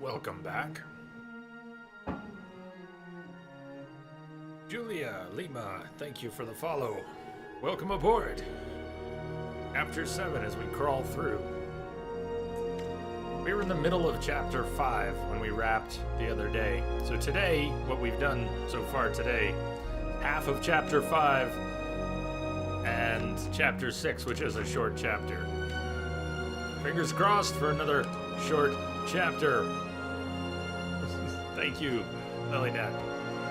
Welcome back. Julia, Lima, thank you for the follow. Welcome aboard. Chapter 7 as we crawl through. We were in the middle of Chapter 5 when we wrapped the other day. So today, what we've done so far today, half of Chapter 5 and Chapter 6, which is a short chapter. Fingers crossed for another short chapter. Thank you, Lily Dad.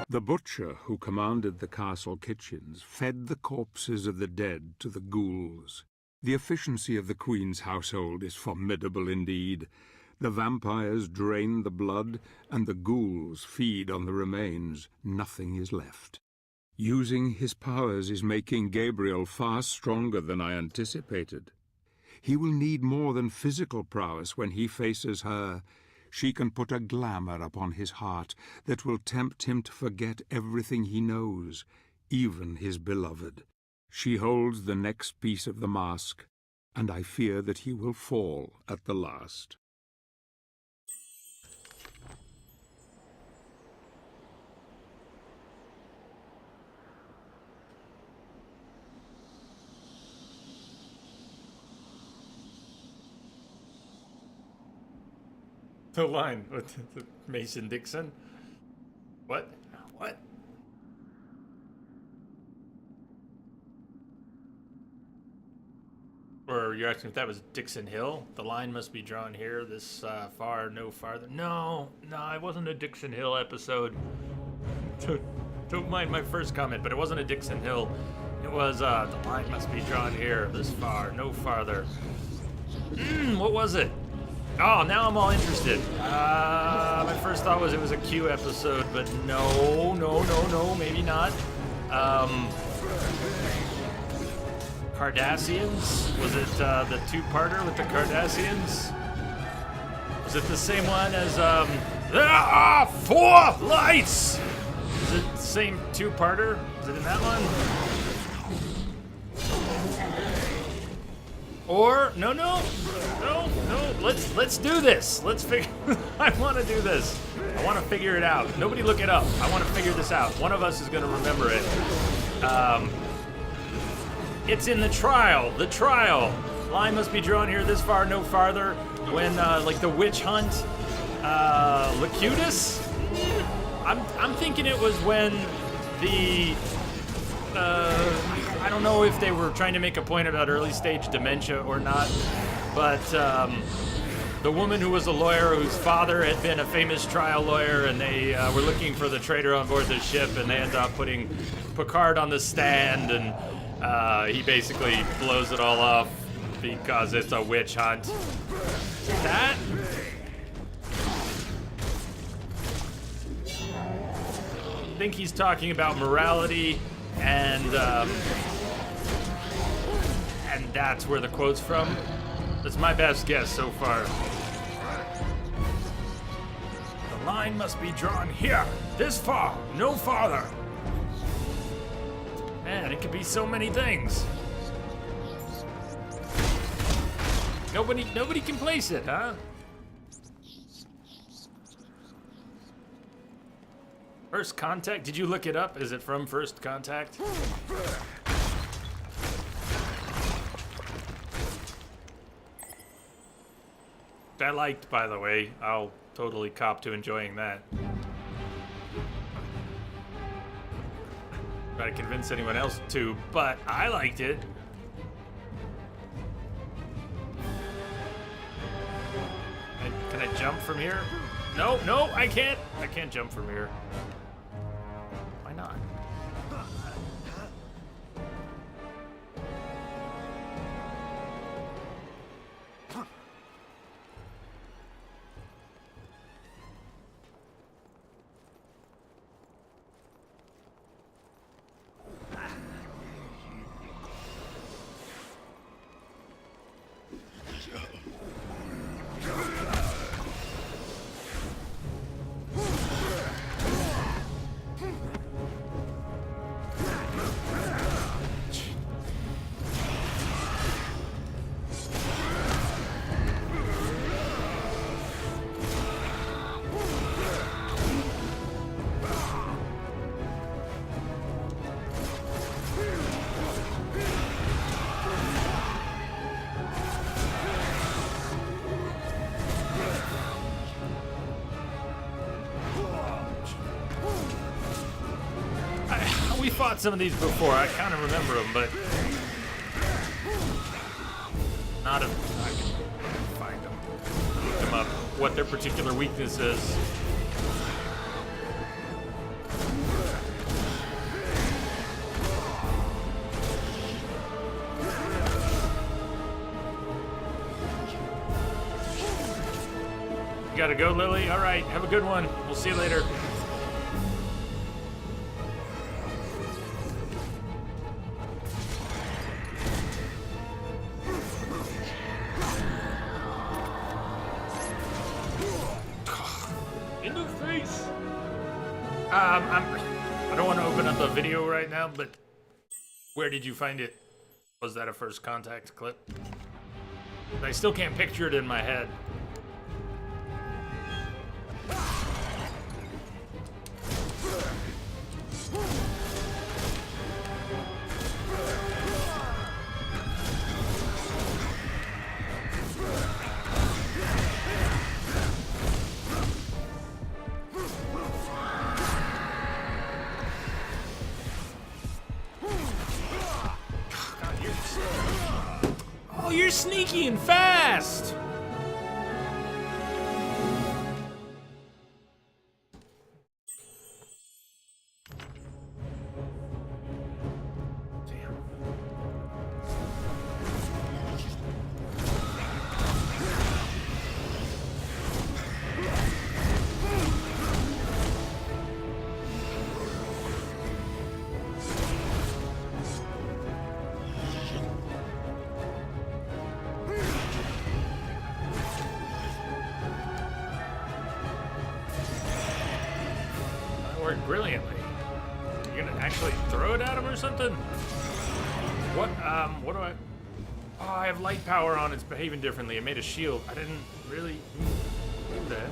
The butcher who commanded the castle kitchens fed the corpses of the dead to the ghouls. The efficiency of the Queen's household is formidable indeed. The vampires drain the blood, and the ghouls feed on the remains. Nothing is left. Using his powers is making Gabriel far stronger than I anticipated. He will need more than physical prowess when he faces her. She can put a glamour upon his heart that will tempt him to forget everything he knows, even his beloved. She holds the next piece of the mask, and I fear that he will fall at the last. The line with Mason Dixon. What? Or you're asking if that was Dixon Hill? The line must be drawn here, this far, no farther. No, it wasn't a Dixon Hill episode. Don't mind my first comment, but it wasn't a Dixon Hill. It was, the line must be drawn here, this far, no farther. What was it? Oh, now I'm all interested. My first thought was it was a Q episode, but no, maybe not. Cardassians? Was it the two-parter with the Cardassians? Was it the same one as, there are 4 lights! Is it the same two-parter? Is it in that one? Or no, let's do this. Let's figure. I want to do this. I want to figure it out. Nobody look it up. I want to figure this out. One of us is going to remember it. It's in the trial. The trial. Line must be drawn here this far, no farther. When like the witch hunt, Locutus. I'm thinking it was when the. I don't know if they were trying to make a point about early stage dementia or not, but the woman who was a lawyer whose father had been a famous trial lawyer, and they were looking for the traitor on board the ship, and they end up putting Picard on the stand, and he basically blows it all off because it's a witch hunt. That? I think he's talking about morality. And that's where the quote's from. That's my best guess so far. The line must be drawn here, this far, no farther. Man, it could be so many things. Nobody can place it, huh? First Contact? Did you look it up? Is it from First Contact? I liked, by the way. I'll totally cop to enjoying that. Try to convince anyone else to, but I liked it. Can I jump from here? No, I can't. I can't jump from here. Why not? fought some of these before. I kind of remember them, but not if I can find them. Look them up. What their particular weakness is. You gotta go, Lily? All right, have a good one. We'll see you later. In the face! I don't want to open up a video right now, but where did you find it? Was that a first contact clip? I still can't picture it in my head. Oh, you're sneaky and fast! Worked brilliantly. You're gonna actually throw it at him or something? What do I... Oh, I have light power on. It's behaving differently. It made a shield. I didn't really do that.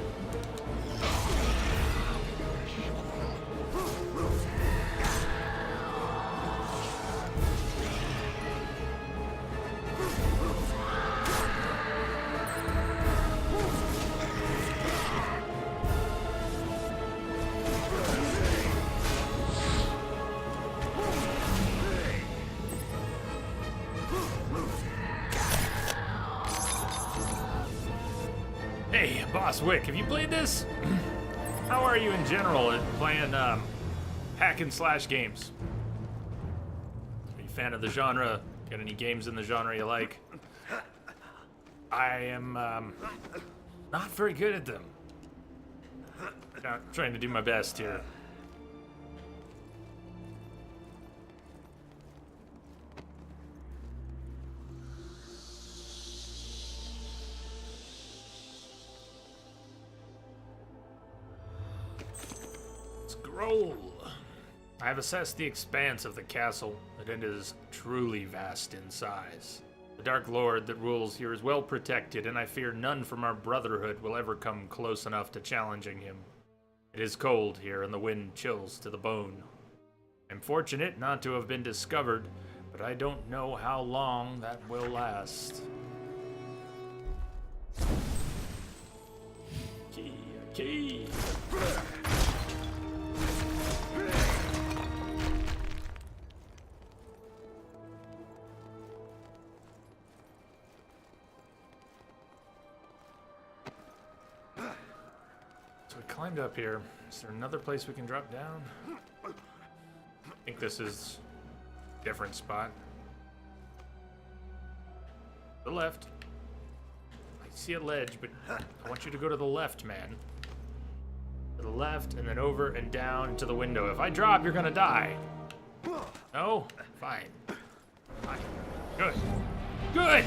Hey, Boss Wick, have you played this? How are you in general at playing hack and slash games? Are you a fan of the genre? Got any games in the genre you like? I am not very good at them. I'm trying to do my best here. Scroll. I have assessed the expanse of the castle, and it is truly vast in size. The Dark Lord that rules here is well protected, and I fear none from our brotherhood will ever come close enough to challenging him. It is cold here, and the wind chills to the bone. I'm fortunate not to have been discovered, but I don't know how long that will last. Key. So we climbed up here. Is there another place we can drop down? I think this is a different spot. The left. I see a ledge, but I want you to go to the left, man. To the left, and then over and down into the window. If I drop, you're gonna die. No? Fine. Fine. Good. Good!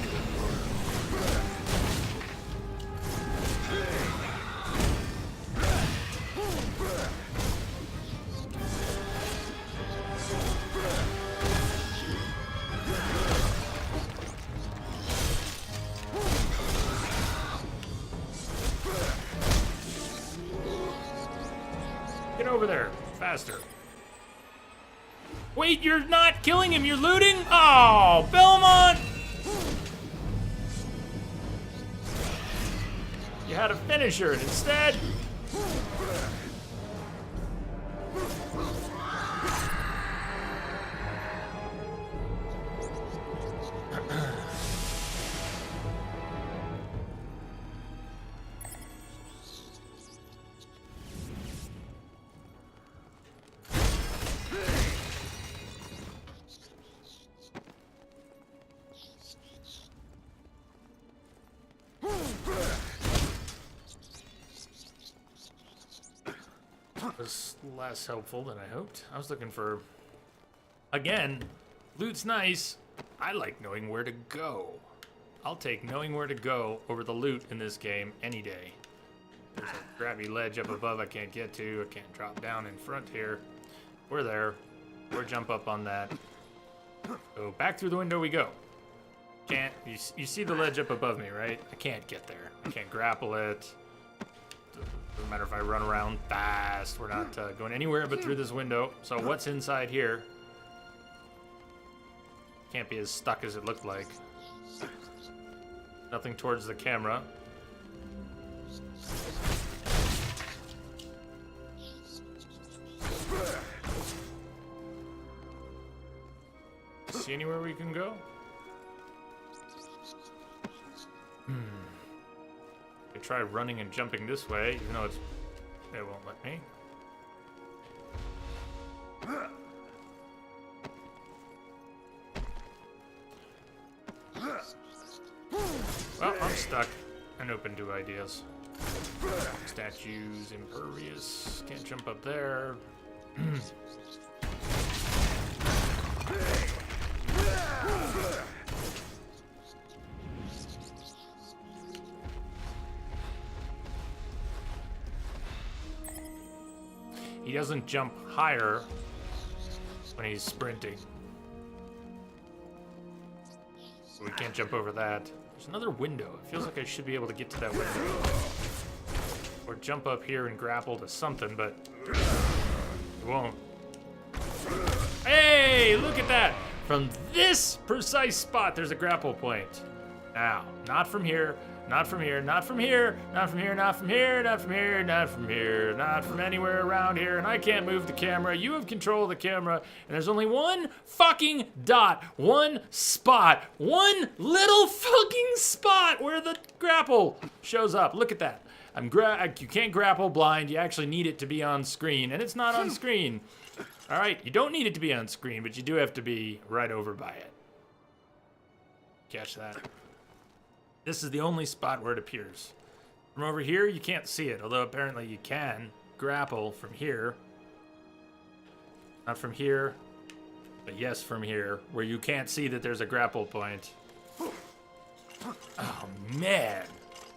Get over there, faster. Wait, you're not killing him, you're looting? Oh, Belmont! You had a finisher, and instead... was less helpful than I hoped. I was looking for... Again, loot's nice. I like knowing where to go. I'll take knowing where to go over the loot in this game any day. There's a grabby ledge up above I can't get to. I can't drop down in front here. We're there. Or jump up on that. So back through the window we go. Can't... You see the ledge up above me, right? I can't get there. I can't grapple it. Doesn't matter if I run around fast. We're not going anywhere but through this window. So what's inside here? Can't be as stuck as it looked like. Nothing towards the camera. See anywhere we can go? I try running and jumping this way, even though it won't let me. Well, I'm stuck and open to ideas. Statues, impervious, can't jump up there. He doesn't jump higher when he's sprinting. So we can't jump over that. There's another window. It feels like I should be able to get to that window. Or jump up here and grapple to something, but it won't. Hey, look at that! From this precise spot, there's a grapple point. Now, not from here, not from here, not from here, not from here, not from here, not from here, not from here, not from anywhere around here, and I can't move the camera. You have control of the camera, and there's only one fucking dot, one spot, one little fucking spot where the grapple shows up. Look at that. You can't grapple blind. You actually need it to be on screen, and it's not on screen. All right, you don't need it to be on screen, but you do have to be right over by it. Catch that. This is the only spot where it appears. From over here, you can't see it, although apparently you can grapple from here. Not from here, but yes, from here, where you can't see that there's a grapple point. Oh, man.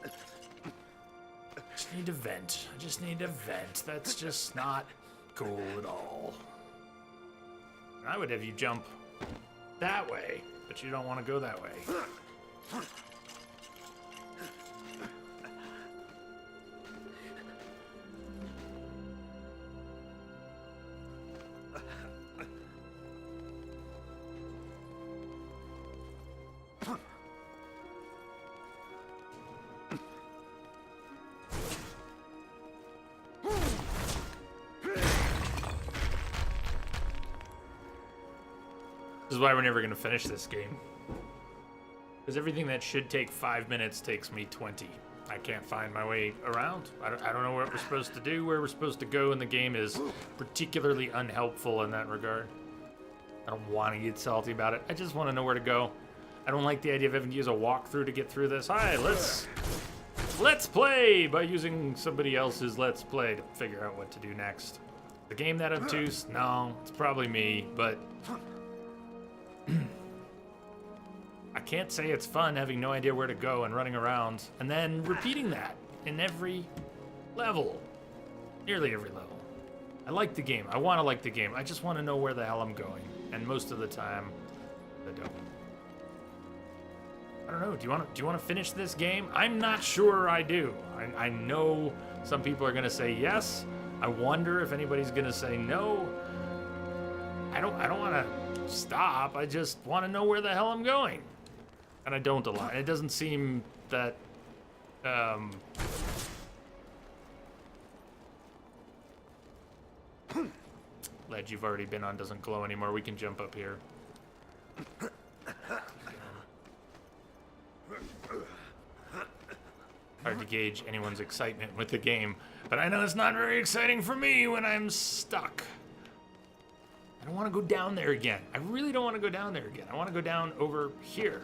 I just need to vent. I just need to vent. That's just not cool at all. I would have you jump that way, but you don't want to go that way. This is why we're never going to finish this game. Because everything that should take 5 minutes takes me 20. I can't find my way around. I don't know what we're supposed to do, where we're supposed to go, and the game is particularly unhelpful in that regard. I don't want to get salty about it. I just want to know where to go. I don't like the idea of having to use a walkthrough to get through this. Hi, let's play by using somebody else's let's play to figure out what to do next. The game that obtuse? No, it's probably me, but I can't say it's fun having no idea where to go and running around and then repeating that in every level. Nearly every level. I like the game. I want to like the game. I just want to know where the hell I'm going. And most of the time, I don't. I don't know. Do you want to finish this game? I'm not sure I do. I know some people are going to say yes. I wonder if anybody's going to say no. I don't want to stop. I just want to know where the hell I'm going. And I don't a lot. It doesn't seem that ledge you've already been on doesn't glow anymore. We can jump up here. Hard to gauge anyone's excitement with the game, but I know it's not very exciting for me when I'm stuck. I don't want to go down there again. I really don't want to go down there again. I want to go down over here.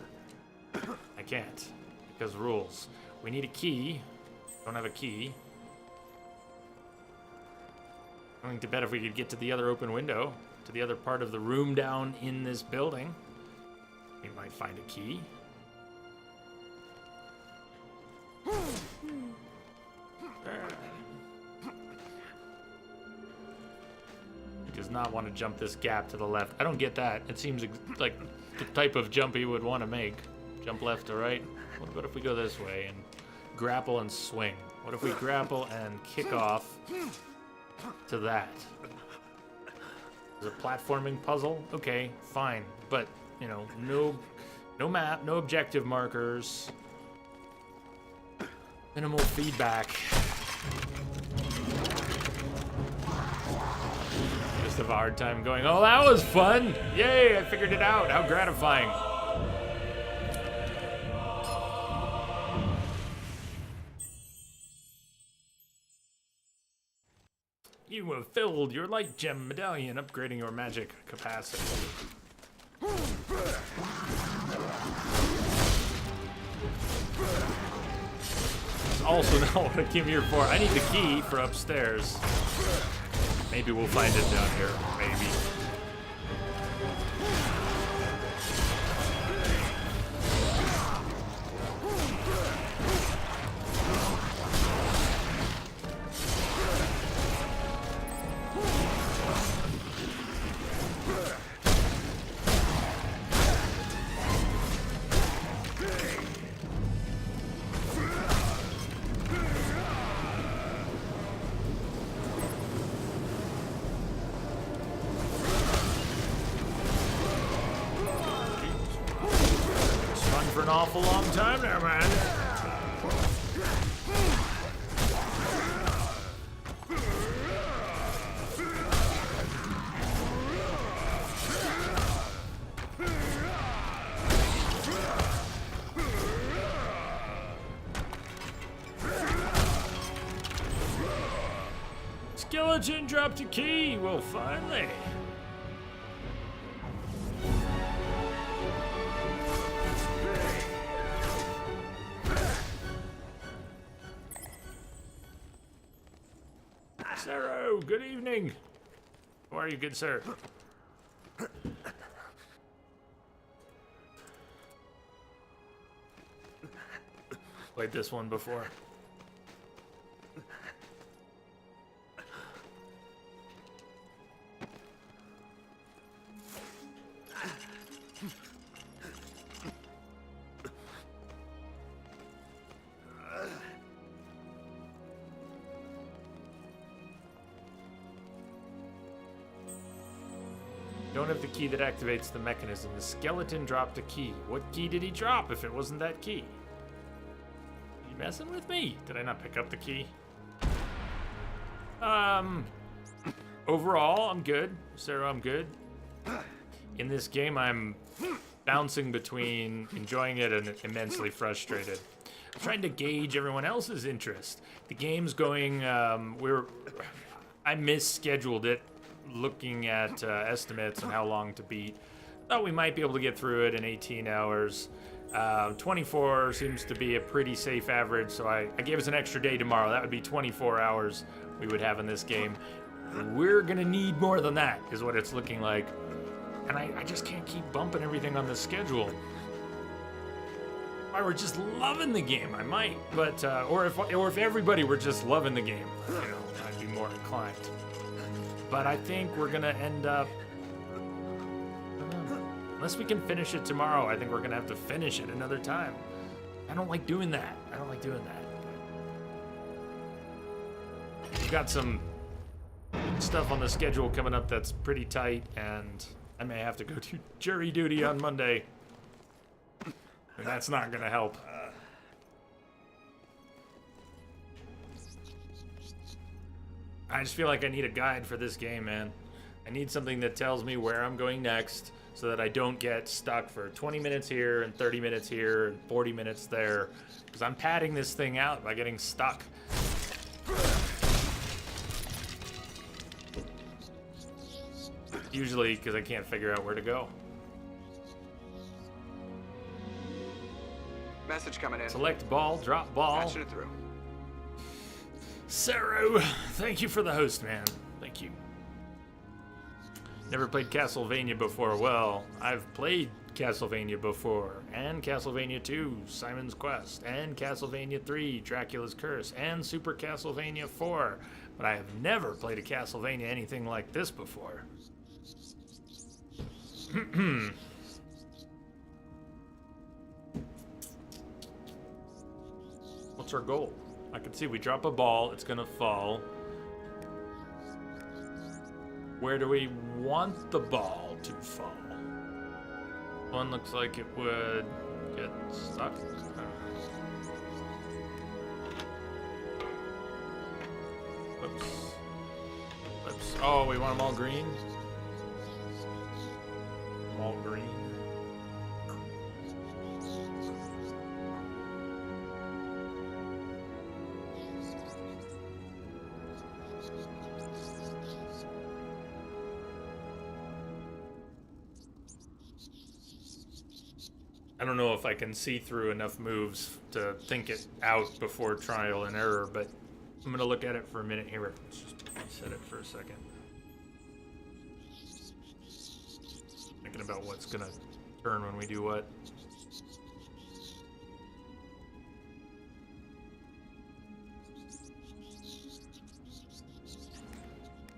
I can't, because rules. We need a key. Don't have a key. Going to bet if we could get to the other open window, to the other part of the room down in this building, we might find a key. He does not want to jump this gap to the left. I don't get that. It seems like the type of jump he would want to make. Jump left to right. What about if we go this way and grapple and swing? What if we grapple and kick off to that? Is it a platforming puzzle? Okay, fine. But, you know, no map, no objective markers. Minimal feedback. Just have a hard time going, oh, that was fun! Yay, I figured it out. How gratifying. You have filled your light gem medallion, upgrading your magic capacity. That's also not what I came here for. I need the key for upstairs. Maybe we'll find it down here. Maybe. For an awful long time there, man. Skeleton dropped a key. Well, finally. Saro, good evening. How are you, good sir? Played this one before. Don't have the key that activates the mechanism. The skeleton dropped a key. What key did he drop if it wasn't that key? Are you messing with me? Did I not pick up the key? Overall, I'm good. Sarah, I'm good. In this game, I'm bouncing between enjoying it and immensely frustrated. I'm trying to gauge everyone else's interest. The game's going, I misscheduled it, looking at estimates on how long to beat. Thought we might be able to get through it in 18 hours. 24 seems to be a pretty safe average, so I gave us an extra day tomorrow. That would be 24 hours we would have in this game. We're gonna need more than that, is what it's looking like. And I just can't keep bumping everything on the schedule. If I were just loving the game, I might, but or if everybody were just loving the game, you know, I'd be more inclined. But I think we're gonna end up, unless we can finish it tomorrow, I think we're gonna have to finish it another time. I don't like doing that. We've got some stuff on the schedule coming up that's pretty tight, and I may have to go to jury duty on Monday. And that's not gonna help. I just feel like I need a guide for this game, man. I need something that tells me where I'm going next so that I don't get stuck for 20 minutes here and 30 minutes here and 40 minutes there. Because I'm padding this thing out by getting stuck. Usually because I can't figure out where to go. Message coming in. Select ball, drop ball. Patching it through. Saru, thank you for the host, man. Thank you. Never played Castlevania before. Well, I've played Castlevania before, and Castlevania 2, Simon's Quest, and Castlevania 3, Dracula's Curse, and Super Castlevania 4, but I have never played a Castlevania anything like this before. What's our goal? I can see we drop a ball, it's gonna fall. Where do we want the ball to fall? One looks like it would get stuck. Whoops. Whoops. Oh, we want them all green? All green. I don't know if I can see through enough moves to think it out before trial and error, but I'm gonna look at it for a minute here. Let's just reset it for a second. Thinking about what's gonna turn when we do what.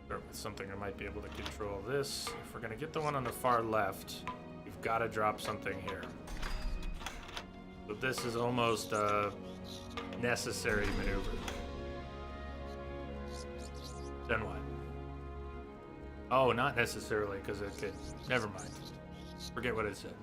Start with something I might be able to control this. If we're gonna get the one on the far left, we've got to drop something here. So this is almost a necessary maneuver. Then what? Oh, not necessarily, because it could... Never mind. Forget what I said.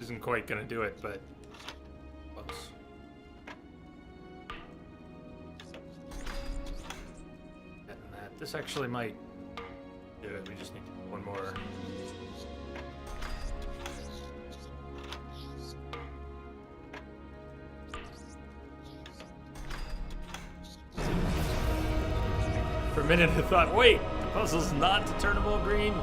Isn't quite gonna do it, but close. And that. This actually might do it. We just need one more. For a minute I thought, wait, the puzzle's not to turn them all green.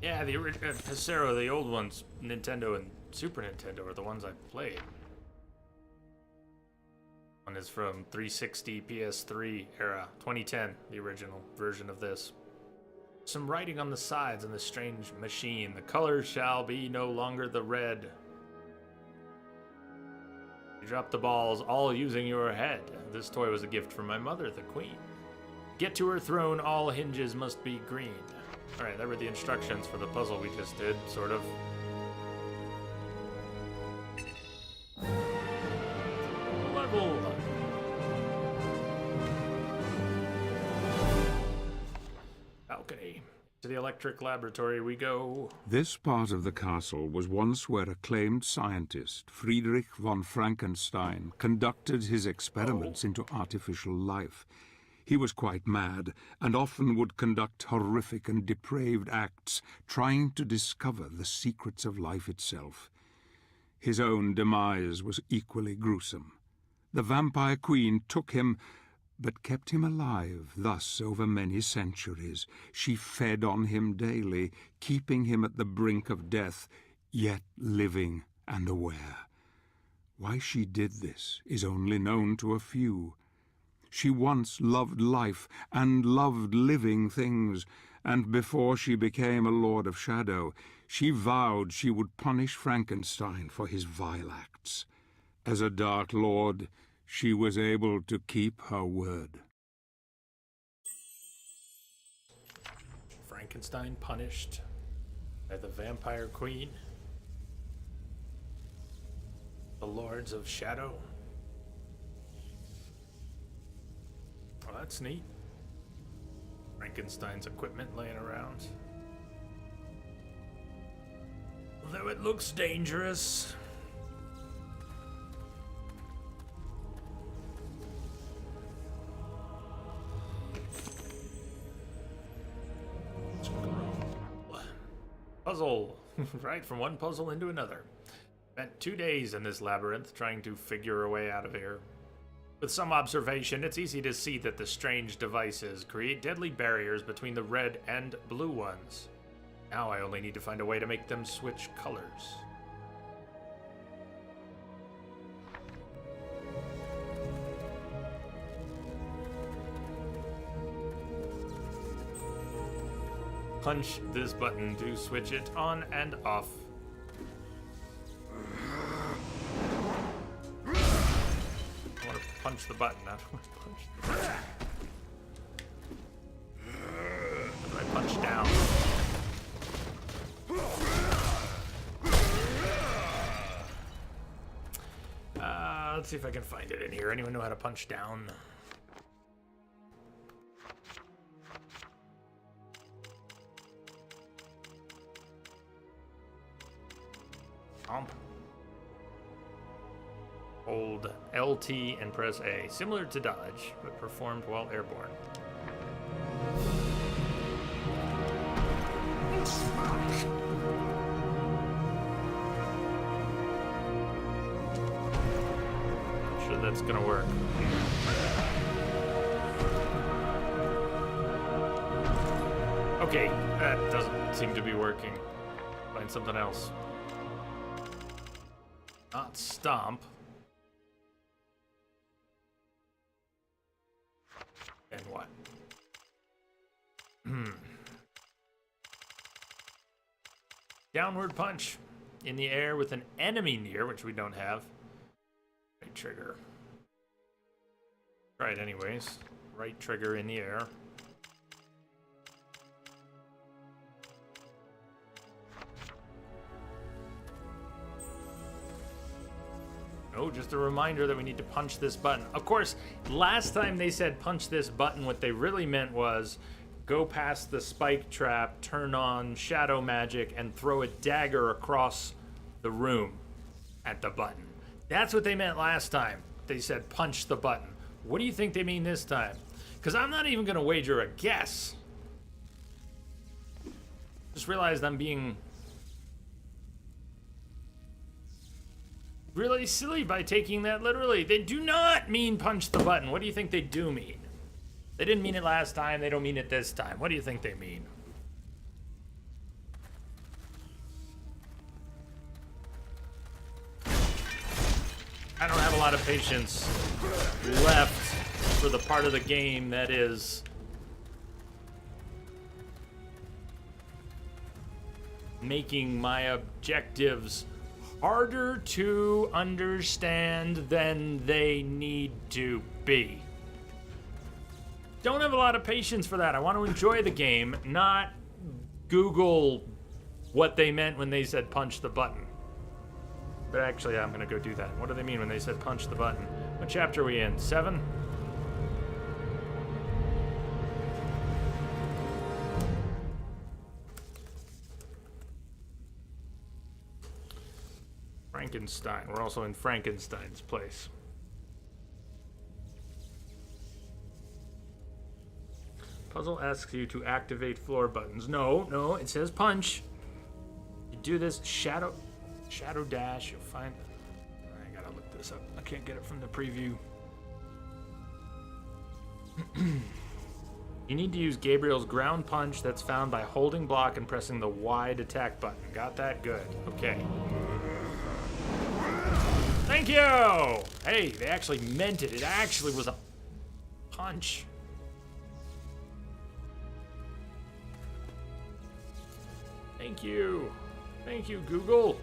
Yeah, the original Passero, the old ones, Nintendo and Super Nintendo, are the ones I played. One is from 360, PS3 era, 2010, the original version of this. Some writing on the sides on the strange machine. The color shall be no longer the red. You drop the balls, all using your head. This toy was a gift from my mother, the queen. Get to her throne, all hinges must be green. Alright, that were the instructions for the puzzle we just did, sort of. Level! Balcony. To the electric laboratory we go. This part of the castle was once where acclaimed scientist Friedrich von Frankenstein conducted his experiments into artificial life. He was quite mad, and often would conduct horrific and depraved acts, trying to discover the secrets of life itself. His own demise was equally gruesome. The vampire queen took him, but kept him alive. Thus, over many centuries, she fed on him daily, keeping him at the brink of death, yet living and aware. Why she did this is only known to a few. She once loved life and loved living things, and before she became a Lord of Shadow, she vowed she would punish Frankenstein for his vile acts. As a Dark Lord, she was able to keep her word. Frankenstein punished by the Vampire Queen. The Lords of Shadow. Well, that's neat. Frankenstein's equipment laying around. Although it looks dangerous. Puzzle. Right, from one puzzle into another. Spent 2 days in this labyrinth trying to figure a way out of here. With some observation, it's easy to see that the strange devices create deadly barriers between the red and blue ones. Now I only need to find a way to make them switch colors. Punch this button to switch it on and off. I want to punch the button, not punch the button. How do I punch down? Let's see if I can find it in here. Anyone know how to punch down? Hold LT and press A. Similar to dodge, but performed while airborne. Not sure that's gonna work. Okay, that doesn't seem to be working. Find something else. Not stomp. And what? Downward punch in the air with an enemy near, which we don't have. Right trigger. Try it anyways. Right trigger in the air. Oh, just a reminder that we need to punch this button. Of course, last time they said punch this button, what they really meant was go past the spike trap, turn on shadow magic, and throw a dagger across the room at the button. That's what they meant last time. They said punch the button. What do you think they mean this time? Because I'm not even going to wager a guess. Just realized I'm being really silly by taking that literally. They do not mean punch the button. What do you think they do mean? They didn't mean it last time. They don't mean it this time. What do you think they mean? I don't have a lot of patience left for the part of the game that is making my objectives harder to understand than they need to be. Don't have a lot of patience for that. I want to enjoy the game, not Google what they meant when they said punch the button. But actually, I'm going to go do that. What do they mean when they said punch the button? What chapter are we in? 7? Frankenstein. We're also in Frankenstein's place. Puzzle asks you to activate floor buttons. No, it says punch. You do this shadow dash, you'll find it. I gotta look this up. can't get it from the preview. You need to use Gabriel's ground punch that's found by holding block and pressing the wide attack button. Got that? Good. Okay. Thank you! Hey, they actually meant it. It actually was a punch. Thank you. Thank you, Google.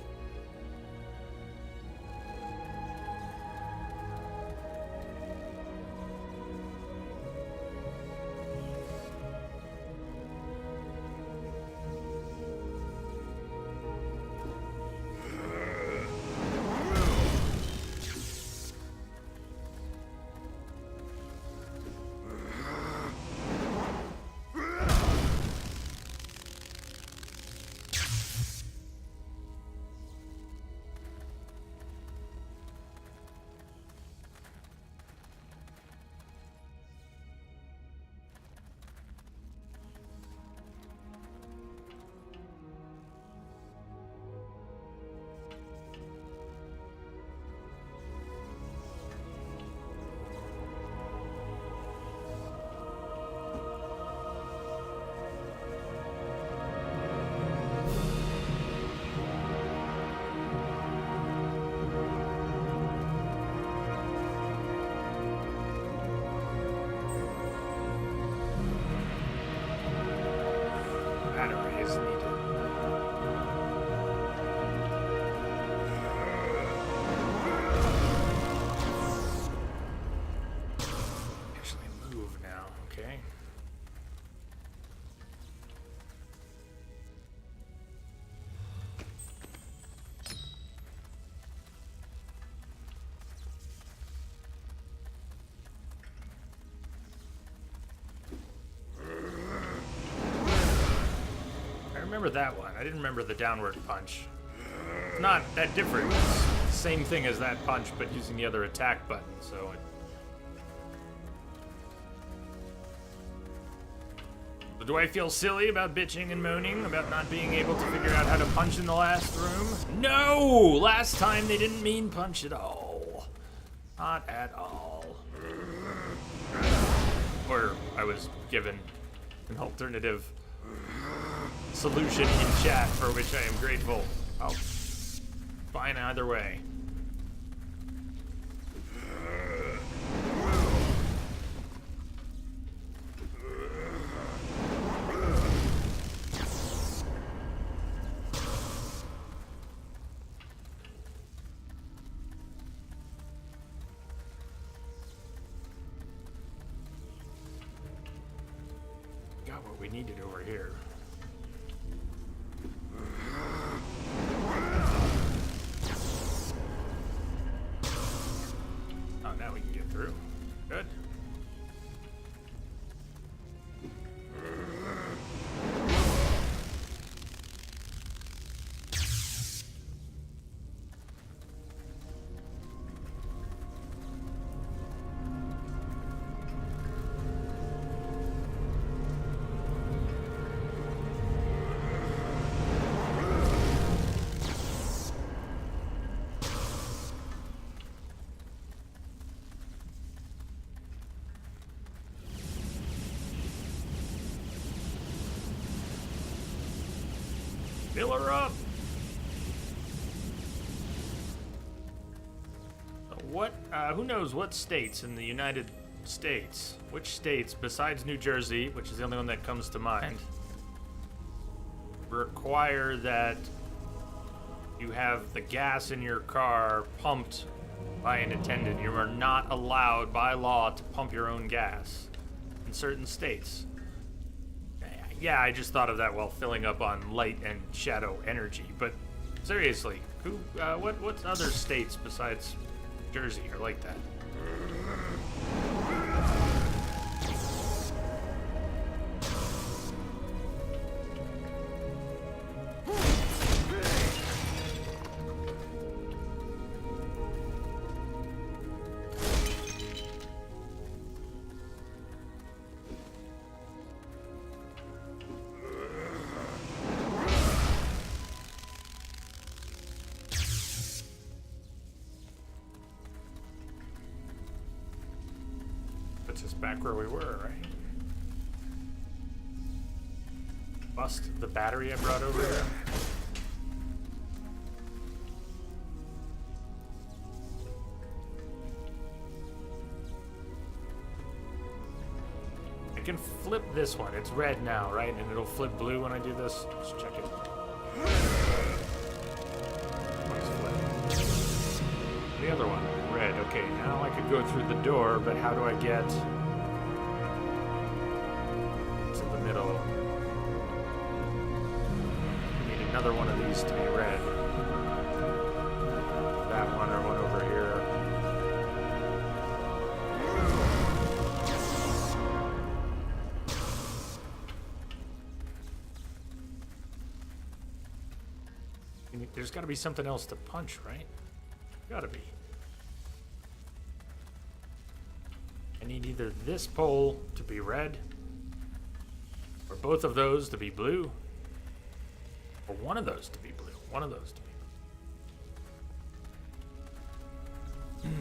I remember that one. I didn't remember the downward punch. It's not that different. It's the same thing as that punch, but using the other attack button, so do I feel silly about bitching and moaning about not being able to figure out how to punch in the last room? No! Last time they didn't mean punch at all. Not at all. Or I was given an alternative solution in chat for which I am grateful. Oh, fine either way. Got what we needed over here. Now we can get through. Good. Fill her up. Who knows what states in the United States, which states besides New Jersey, which is the only one that comes to mind, require that you have the gas in your car pumped by an attendant? You are not allowed by law to pump your own gas in certain states. Yeah, I just thought of that while filling up on light and shadow energy. But seriously, what other states besides Jersey are like that? back where we were, right? Bust the battery I brought over here. I can flip this one. It's red now, right? And it'll flip blue when I do this. Let's check it. The other one, red. Okay, now I could go through the door, but how do I get to the middle? I need another one of these to be red. That one or one over here. There's got to be something else to punch, right? Gotta be. I need either this pole to be red, or both of those to be blue, or one of those to be blue. One of those to be blue.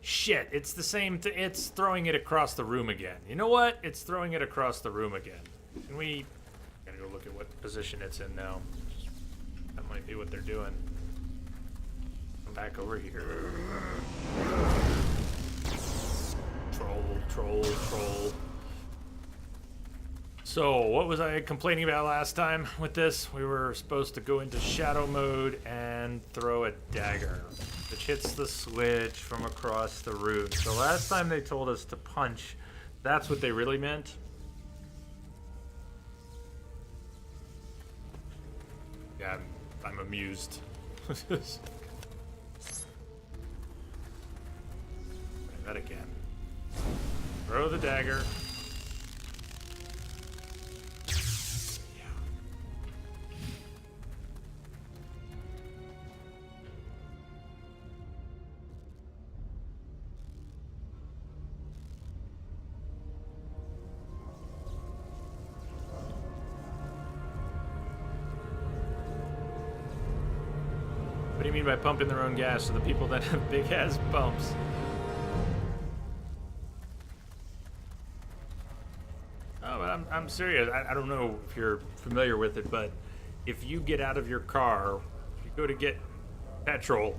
Shit, it's the same it's throwing it across the room again. You know what? It's throwing it across the room again. Can we... Gotta go look at what position it's in now. That might be what they're doing. Come back over here. Troll. So, what was I complaining about last time with this? We were supposed to go into shadow mode and throw a dagger, which hits the switch from across the room. So last time they told us to punch, that's what they really meant. Yeah, I'm amused. Try that again. Throw the dagger. What do you mean by pumping their own gas to the people that have big ass bumps? Oh, but I'm serious. I don't know if you're familiar with it, but if you get out of your car, if you go to get petrol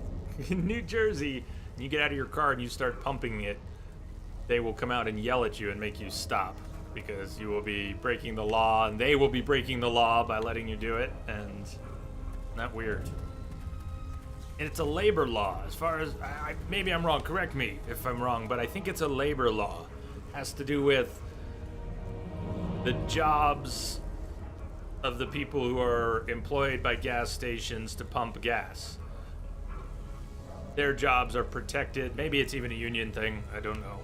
in New Jersey, and you get out of your car and you start pumping it, they will come out and yell at you and make you stop because you will be breaking the law, and they will be breaking the law by letting you do it. And isn't that weird? And it's a labor law, as far as, maybe I'm wrong, correct me if I'm wrong, but I think it's a labor law. It has to do with the jobs of the people who are employed by gas stations to pump gas. Their jobs are protected. Maybe it's even a union thing, I don't know.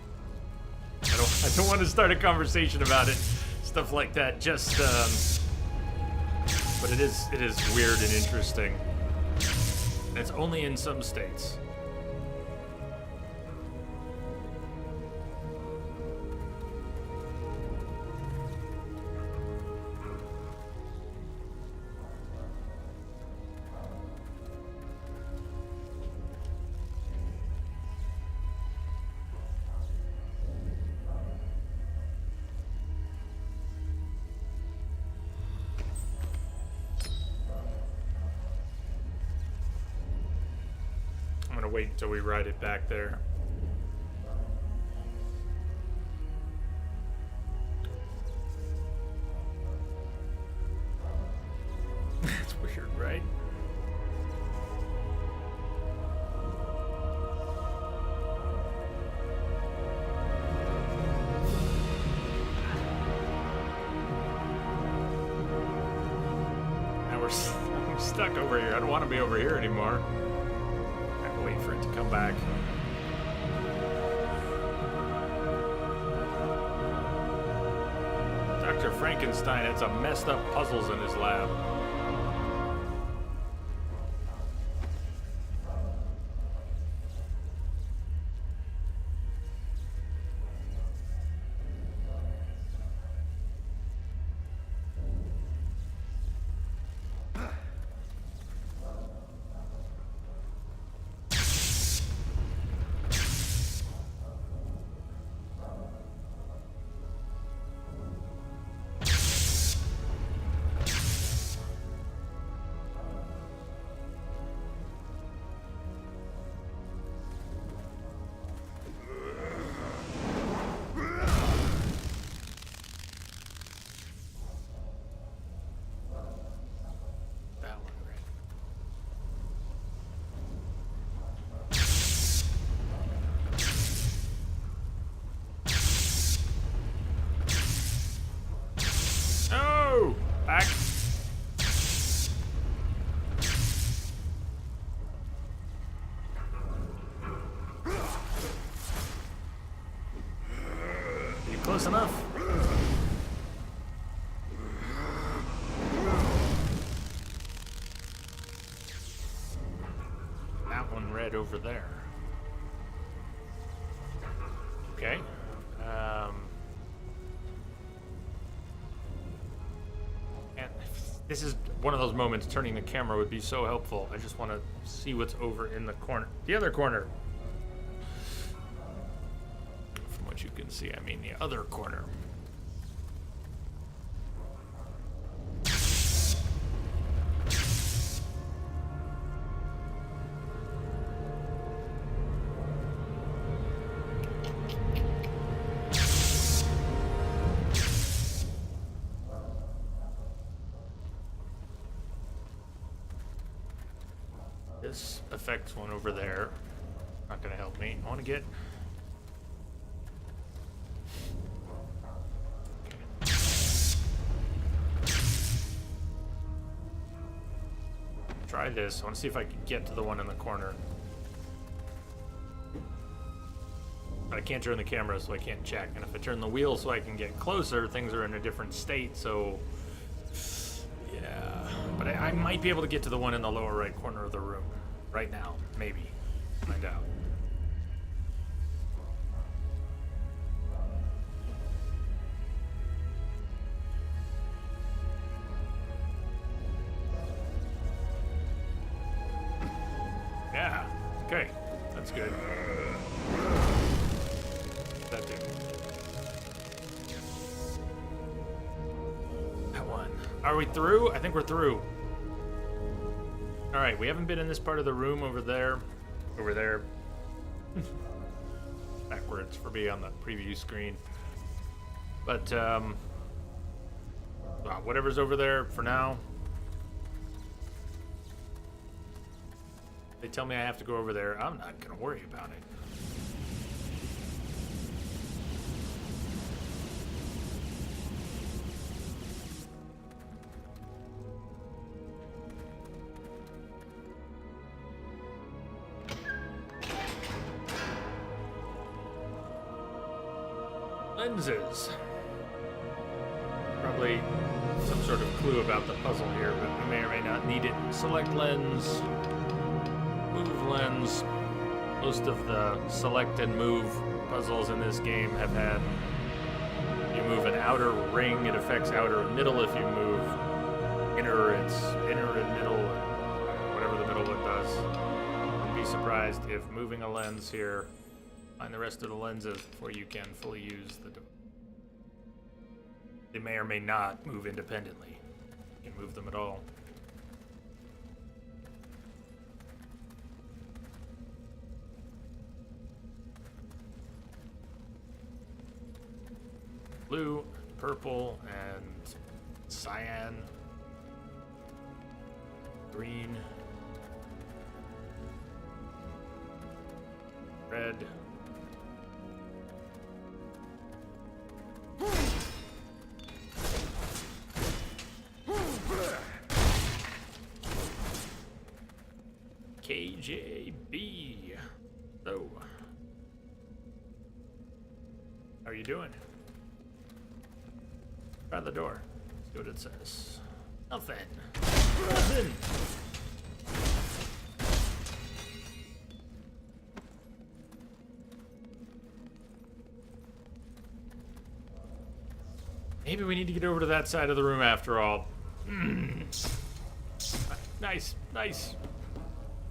I don't want to start a conversation about it, stuff like that, just, but it is weird and interesting. It's only in some states. I'm gonna wait until we ride it back there. That's weird, right? Now I'm stuck over here. I don't want to be over here anymore. Wait for it to come back. Dr. Frankenstein had some messed up puzzles in his lab. close enough. That one red over there. Okay. And this is one of those moments turning the camera would be so helpful. I just want to see what's over in the corner. The other corner. From what you can see, I mean the other corner. This affects one over there. Not gonna help me. I want to get... Try this. I want to see if I can get to the one in the corner. But I can't turn the camera, so I can't check. And if I turn the wheel so I can get closer, things are in a different state, so... Yeah. But I might be able to get to the one in the lower right corner of the room. Right now. Maybe. Find out. Yeah. Okay. That's good. That dude. That one. Are we through? I think we're through. Alright, we haven't been in this part of the room over there. Over there. Backwards for me on the preview screen. But, whatever's over there for now. They tell me I have to go over there. I'm not gonna worry about it. Lenses. Probably some sort of clue about the puzzle here, but we may or may not need it. Select lens. Move lens. Most of the select and move puzzles in this game have had you move an outer ring, it affects outer and middle. If you move inner, it's inner and middle, whatever the middle one does. Wouldn't be surprised if moving a lens here, find the rest of the lenses before you can fully use the device. They may or may not move independently. You can move them at all. Blue, purple, and cyan. Green. Red. KJB. So, how are you doing? Try the door. See what it says. Nothing. Nothing. Maybe we need to get over to that side of the room after all. Nice, nice.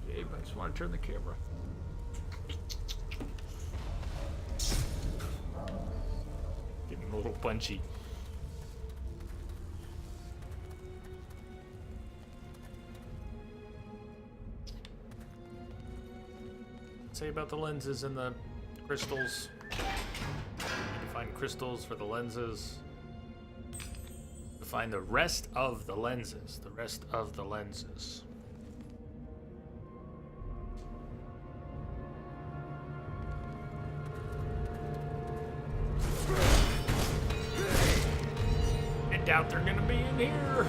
Dave, I just want to turn the camera. Getting a little punchy. Say about the lenses and the crystals. Need to find crystals for the lenses. To find the rest of the lenses. The rest of the lenses. I doubt they're gonna be in here.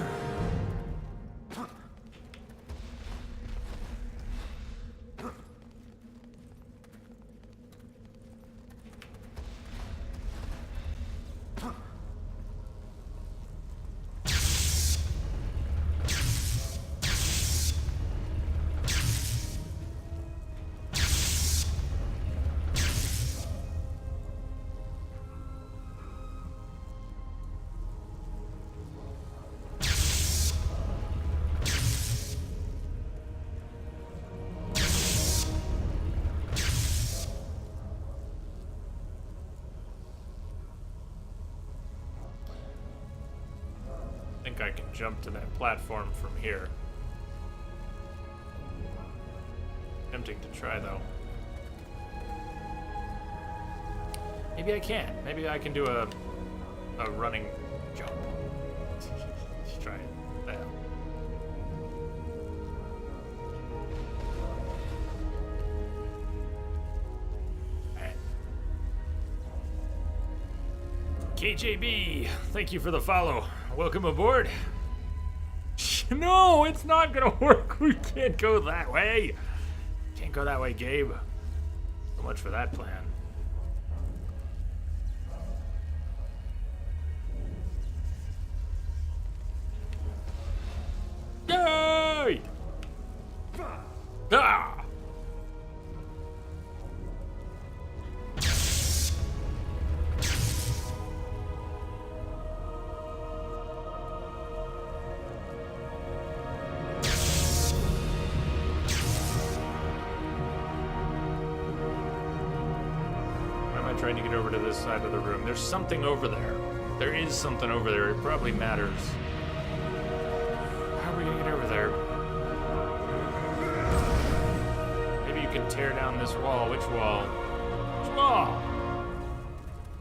I can jump to that platform from here. Tempting to try, though. Maybe I can. Maybe I can do a running jump. Let's try it. What the hell? Alright. KJB, thank you for the follow. Welcome aboard. No, it's not gonna work. We can't go that way. Can't go that way, Gabe. So much for that plan. Yay! Ah! Trying to get over to this side of the room. There's something over there. There is something over there. It probably matters. How are we gonna get over there? Maybe you can tear down this wall. Which wall? Which wall?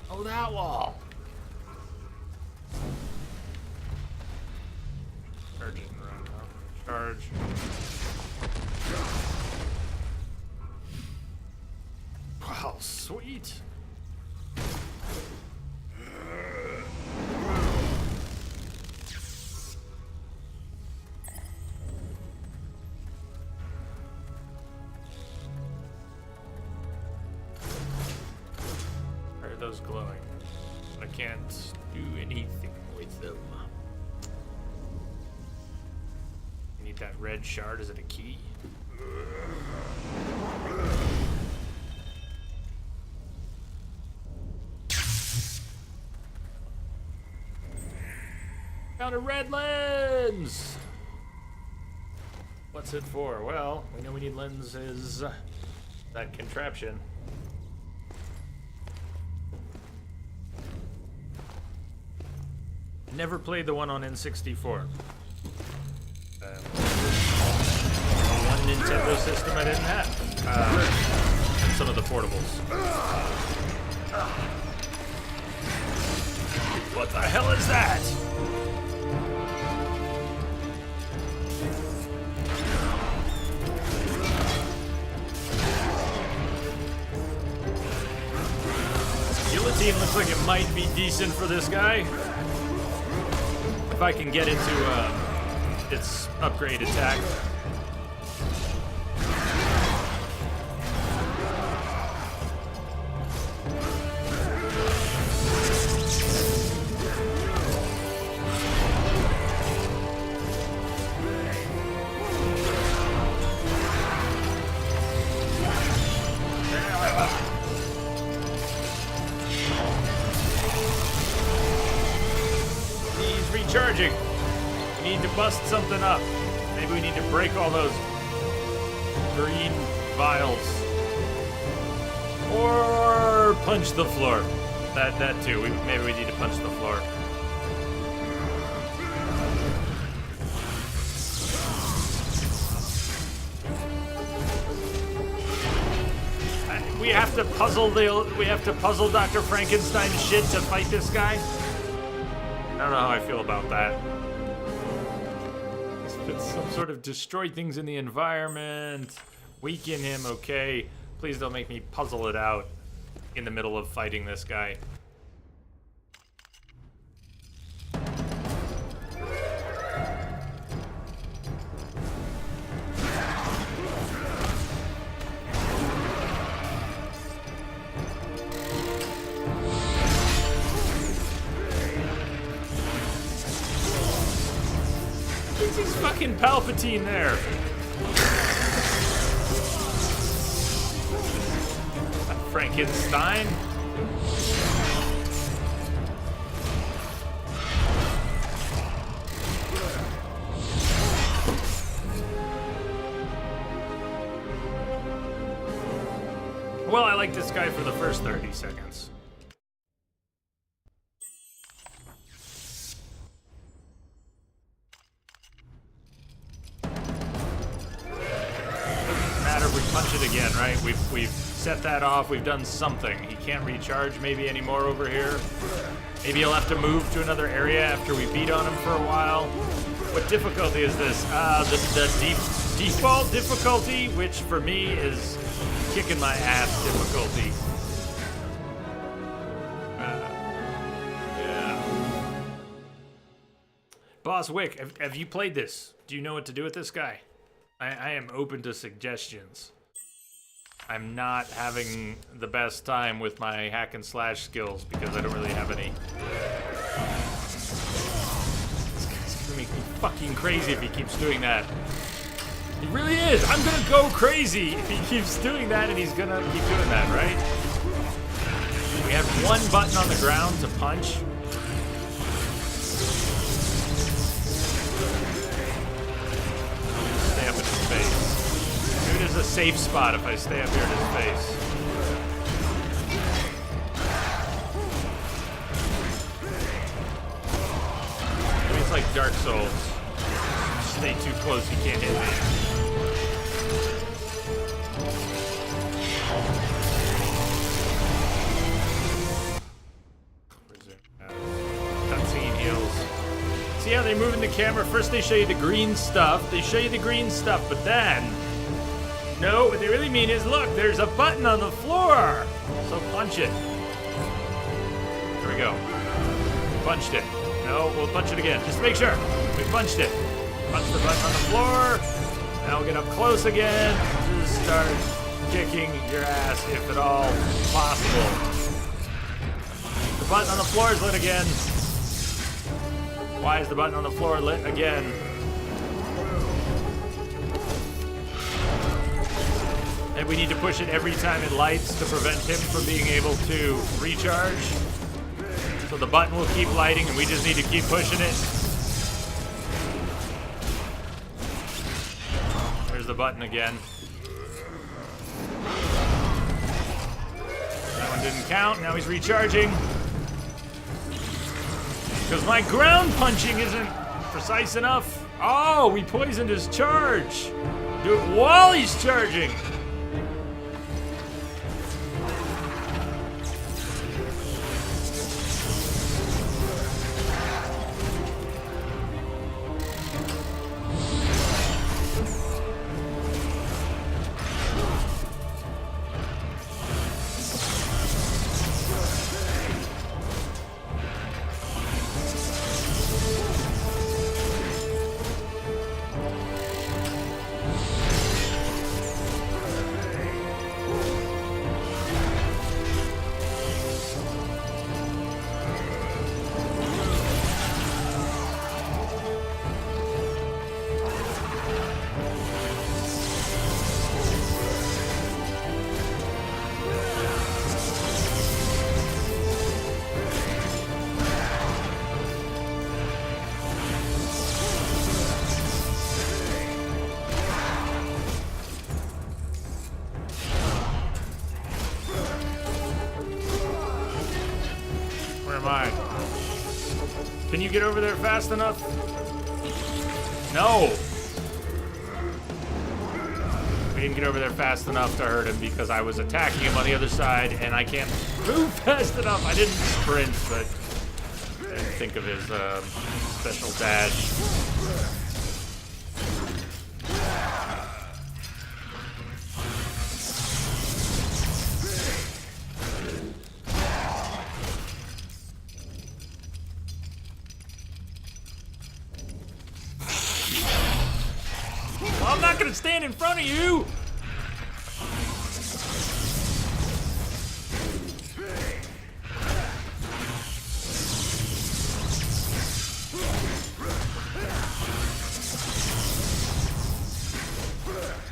Oh, that wall. Charge and run. Charge. Wow, sweet. Those glowing. I can't do anything with them. I need that red shard. Is it a key? Found a red lens! What's it for? Well, we know we need lenses. That contraption. Never played the one on N64. One Nintendo system I didn't have. And some of the portables. What the hell is that? Guillotine looks like it might be decent for this guy. If I can get into its upgrade attack. Recharging. We need to bust something up. Maybe we need to break all those green vials. Or punch the floor. That too. Maybe we need to punch the floor. We have to puzzle Dr. Frankenstein's shit to fight this guy. I don't know how I feel about that. If it's some sort of destroy things in the environment, weaken him, okay. Please don't make me puzzle it out in the middle of fighting this guy. He's fucking Palpatine there. Frankenstein. Well, I like this guy for the first 30 seconds. if we punch it again, right? We've set that off. We've done something. He can't recharge maybe anymore over here. Maybe he'll have to move to another area after we beat on him for a while. What difficulty is this? The default difficulty, which for me is kicking my ass difficulty. Yeah. Boss Wick, have you played this? Do you know what to do with this guy? I am open to suggestions. I'm not having the best time with my hack and slash skills because I don't really have any. This guy's gonna make me fucking crazy if he keeps doing that. He really is. I'm gonna go crazy if he keeps doing that, and he's gonna keep doing that, right? We have one button on the ground to punch. Stay up in his face. Maybe there's a safe spot if I stay up here in his face. Maybe it's like Dark Souls. Stay too close, he can't hit me. Cutscene heals. See how they're moving the camera? First they show you the green stuff. But then... No, what they really mean is, look, there's a button on the floor. So punch it. There we go. We punched it. No, we'll punch it again, just to make sure. We punched it. Punch the button on the floor. Now we'll get up close again. Just start kicking your ass, if at all possible. The button on the floor is lit again. Why is the button on the floor lit again? And we need to push it every time it lights to prevent him from being able to recharge. So the button will keep lighting and we just need to keep pushing it. There's the button again. That one didn't count, now he's recharging. Because my ground punching isn't precise enough. Oh, we poisoned his charge. Do it while he's charging. Can you get over there fast enough? No! We didn't get over there fast enough to hurt him because I was attacking him on the other side and I can't move fast enough. I didn't sprint, but I didn't think of his special dash. I'm not gonna stand in front of you!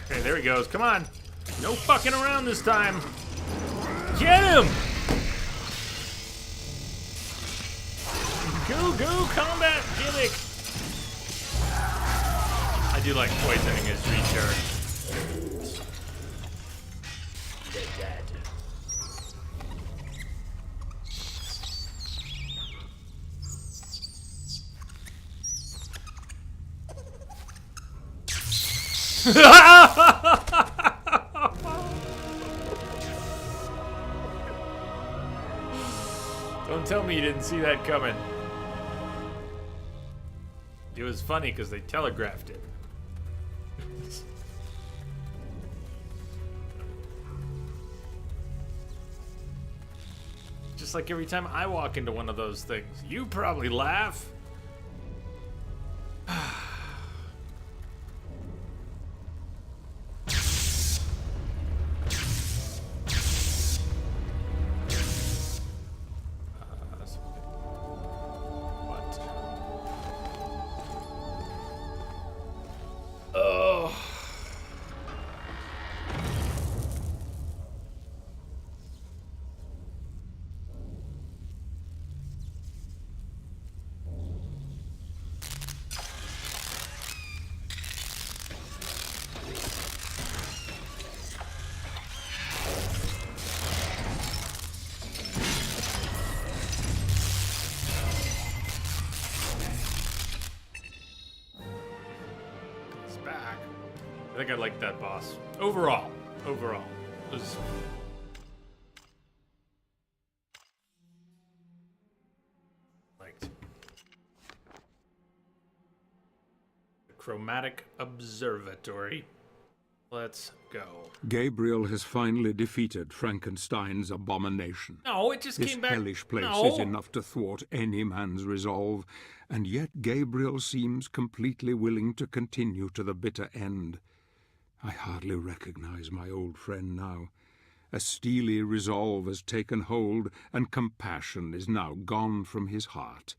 Okay, there he goes. Come on. No fucking around this time. Get him! Go, combat gimmick! I do like poisoning his recharge. Don't tell me you didn't see that coming. It was funny because they telegraphed it. Just like every time I walk into one of those things, you probably laugh. I think I like that boss. Overall, it was liked. The Chromatic Observatory. Let's go. Gabriel has finally defeated Frankenstein's abomination. No, it just This came back. hellish place No. is enough to thwart any man's resolve, and yet Gabriel seems completely willing to continue to the bitter end. I hardly recognize my old friend now. A steely resolve has taken hold, and compassion is now gone from his heart.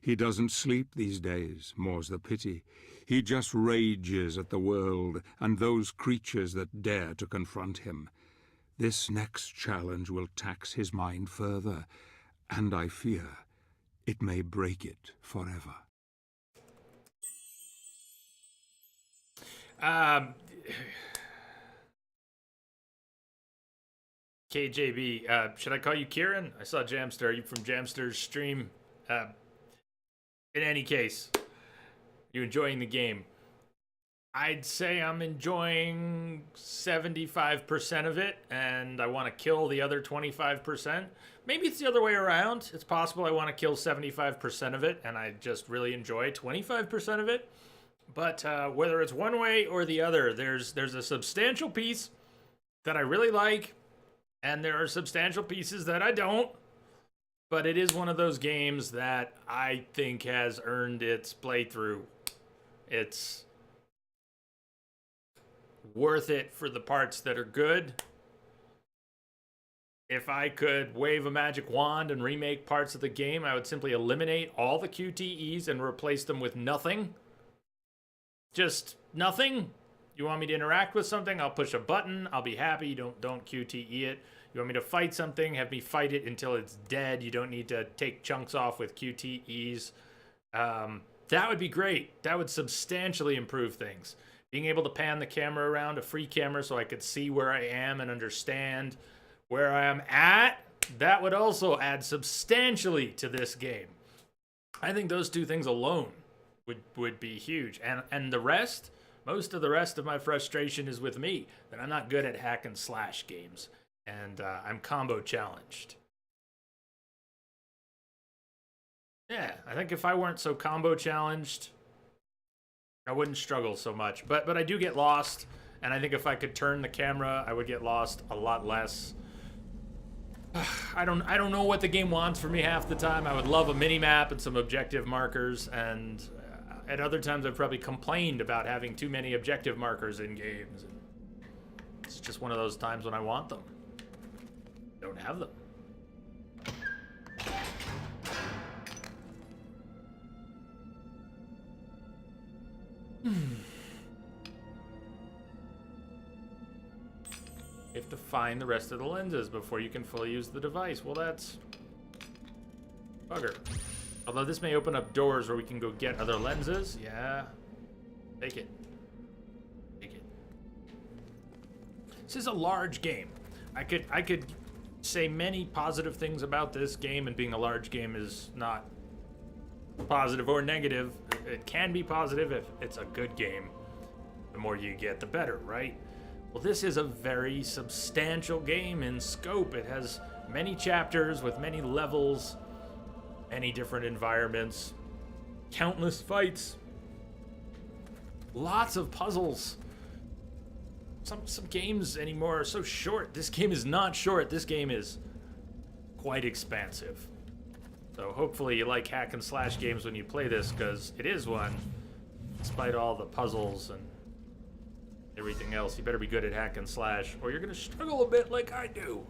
He doesn't sleep these days, more's the pity. He just rages at the world and those creatures that dare to confront him. This next challenge will tax his mind further, and I fear it may break it forever. KJB, should I call you Kieran? I saw Jamster. Are you from Jamster's stream? In any case, you enjoying the game? I'd say I'm enjoying 75% of it, and I want to kill the other 25%. Maybe it's the other way around. It's possible I want to kill 75% of it, and I just really enjoy 25% of it. But whether it's one way or the other, there's a substantial piece that I really like, and there are substantial pieces that I don't. But it is one of those games that I think has earned its playthrough. It's worth it for the parts that are good. If I could wave a magic wand and remake parts of the game, I would simply eliminate all the QTEs and replace them with nothing. Just nothing. You want me to interact with something? I'll push a button. I'll be happy. Don't QTE it. You want me to fight something? Have me fight it until it's dead. You don't need to take chunks off with QTEs. That would be great. That would substantially improve things. Being able to pan the camera around, a free camera, so I could see where I am and understand where I am at, that would also add substantially to this game. I think those two things alone would be huge. And the rest, most of the rest of my frustration is with me, that I'm not good at hack and slash games. And I'm combo challenged. Yeah, I think if I weren't so combo challenged, I wouldn't struggle so much. But I do get lost, and I think if I could turn the camera, I would get lost a lot less. I don't know what the game wants from me half the time. I would love a mini-map and some objective markers, and at other times I've probably complained about having too many objective markers in games. It's just one of those times when I want them. Don't have them. You have to find the rest of the lenses before you can fully use the device. Well, that's bugger. Although this may open up doors where we can go get other lenses. Yeah. Take it. Take it. This is a large game. I could say many positive things about this game, and being a large game is not positive or negative. It can be positive if it's a good game. The more you get, the better, right? Well, this is a very substantial game in scope. It has many chapters with many levels. Many different environments, countless fights, lots of puzzles. Some games anymore are so short. This game is not short. This game is quite expansive. So hopefully you like hack and slash games when you play this, because it is one. Despite all the puzzles and everything else, you better be good at hack and slash, or you're gonna struggle a bit like I do.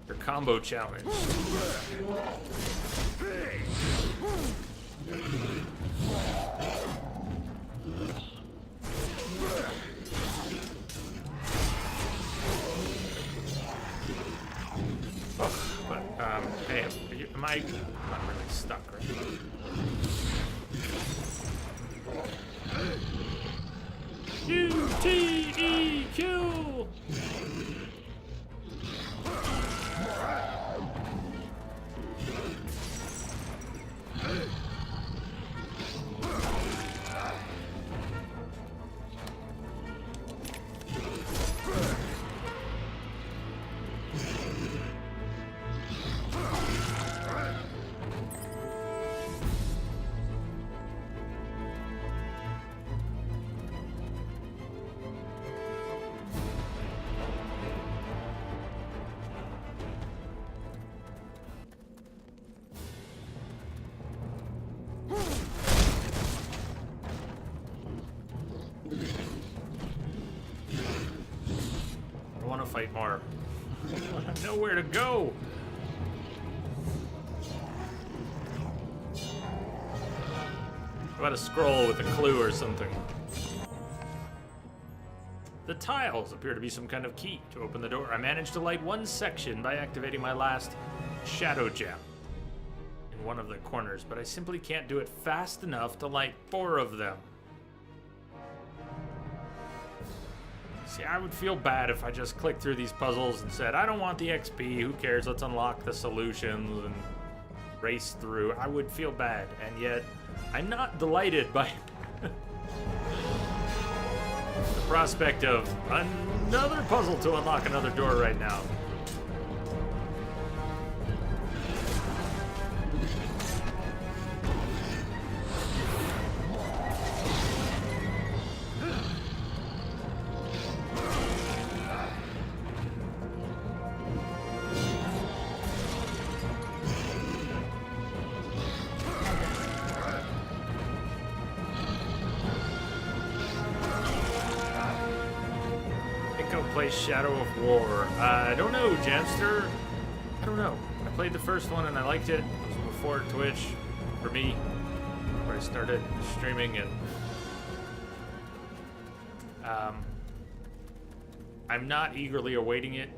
Your combo challenge. Hey, am I not really stuck right now? QTEQ! Fight more. I know where to go. How about a scroll with a clue or something? The tiles appear to be some kind of key to open the door. I managed to light one section by activating my last shadow gem in one of the corners, but I simply can't do it fast enough to light 4 of them. See, I would feel bad if I just clicked through these puzzles and said, I don't want the XP, who cares, let's unlock the solutions and race through. I would feel bad, and yet I'm not delighted by the prospect of another puzzle to unlock another door right now. Play Shadow of War. I don't know, Jamster. I don't know. I played the first one and I liked it. It was before Twitch, for me, where I started streaming, and I'm not eagerly awaiting it.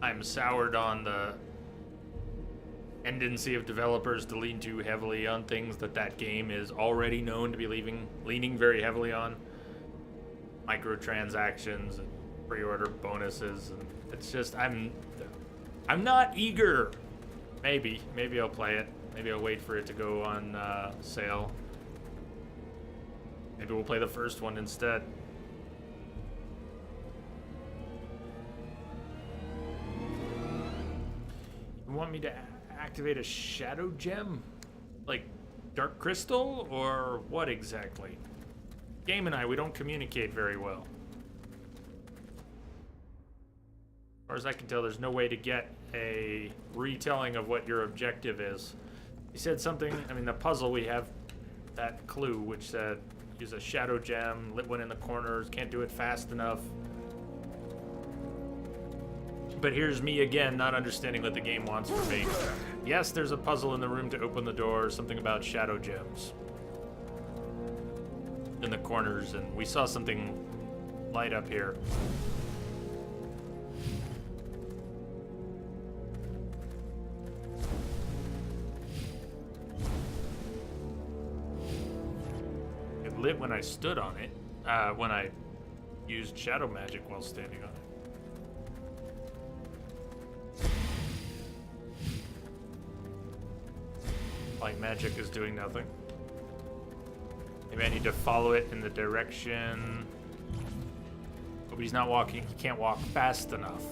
I'm soured on the tendency of developers to lean too heavily on things that game is already known to be leaning very heavily on. Microtransactions and pre-order bonuses, and it's just I'm not eager. Maybe I'll play it. Maybe I'll wait for it to go on sale. Maybe we'll play the first one instead. You want me to activate a shadow gem? Like Dark Crystal, or what exactly? Game and I, we don't communicate very well. As far as I can tell, there's no way to get a retelling of what your objective is. He said something, I mean, the puzzle, we have that clue, which said use a shadow gem, lit one in the corners, can't do it fast enough. But here's me again, not understanding what the game wants from me. Yes, there's a puzzle in the room to open the door, something about shadow gems in the corners, and we saw something light up here. It lit when I stood on it, when I used shadow magic while standing on it. Light magic is doing nothing. Maybe I need to follow it in the direction. But he's not walking. He can't walk fast enough.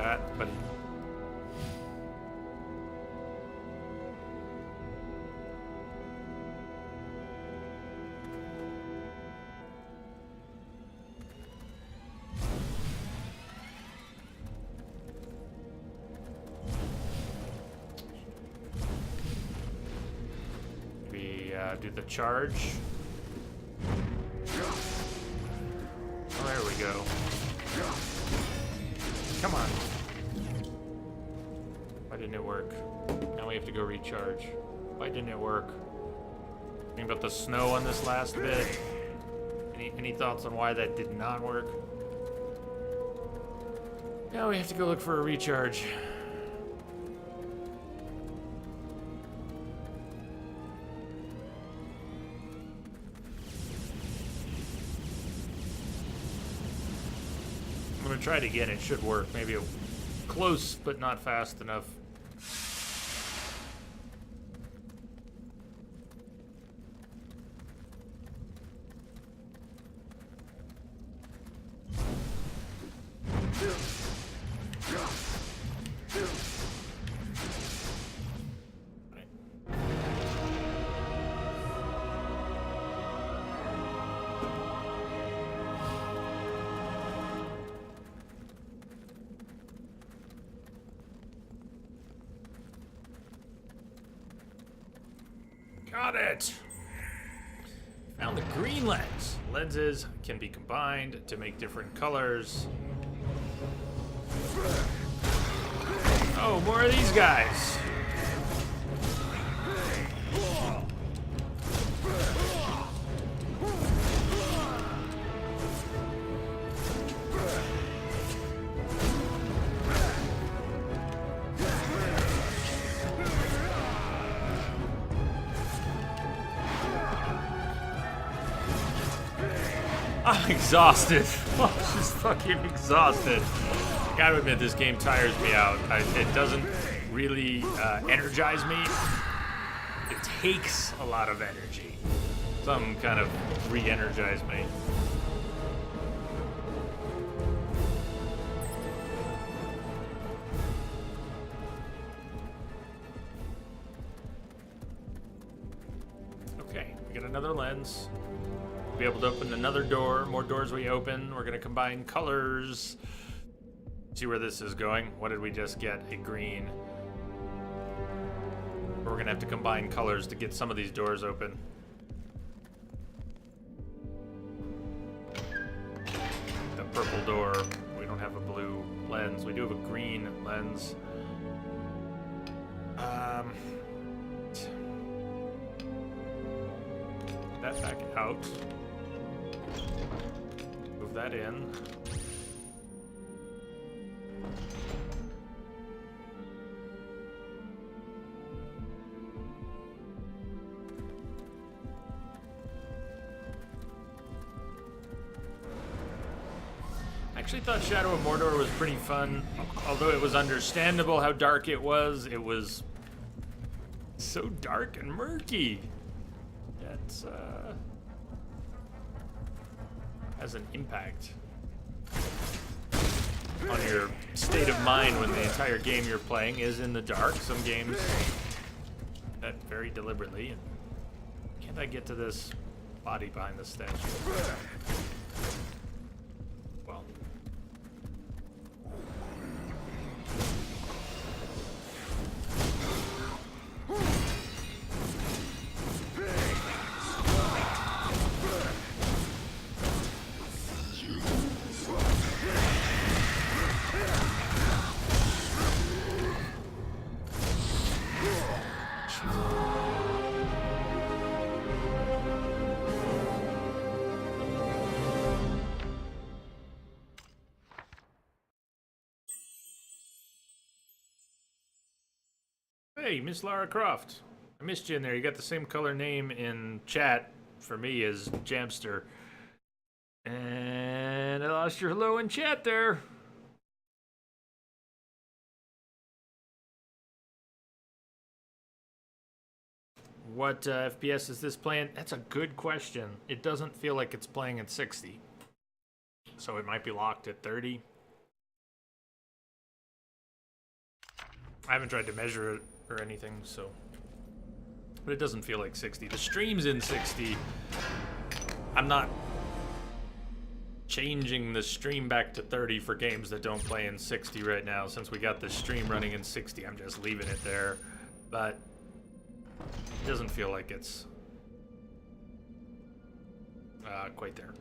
that, but we do the charge. Oh, there we go. Come on. Why didn't it work? Now we have to go recharge. Why didn't it work? Think about the snow on this last bit. Any thoughts on why that did not work? Now we have to go look for a recharge. I'm gonna try it again. It should work. Maybe close, but not fast enough. Got it! Found the green lens. Lenses can be combined to make different colors. Oh, more of these guys. I'm exhausted. I'm just fucking exhausted. Gotta admit, this game tires me out. It doesn't really energize me. It takes a lot of energy. Some kind of re-energize me. Okay, we got another lens. Be able to open another door. More doors we open. We're gonna combine colors. See where this is going. What did we just get? A green. We're gonna have to combine colors to get some of these doors open. The purple door. We don't have a blue lens. We do have a green lens. That back out. Move that in. I actually thought Shadow of Mordor was pretty fun. Although it was understandable how dark it was so dark and murky. That's has an impact on your state of mind when the entire game you're playing is in the dark. Some games that very deliberately. Can't I get to this body behind the statue? Well. Hey, Miss Lara Croft. I missed you in there. You got the same color name in chat for me as Jamster. And I lost your hello in chat there. What FPS is this playing? That's a good question. It doesn't feel like it's playing at 60. So it might be locked at 30. I haven't tried to measure it or anything, so. But it doesn't feel like 60. The stream's in 60. I'm not changing the stream back to 30 for games that don't play in 60 right now. Since we got the stream running in 60, I'm just leaving it there. But it doesn't feel like it's quite there.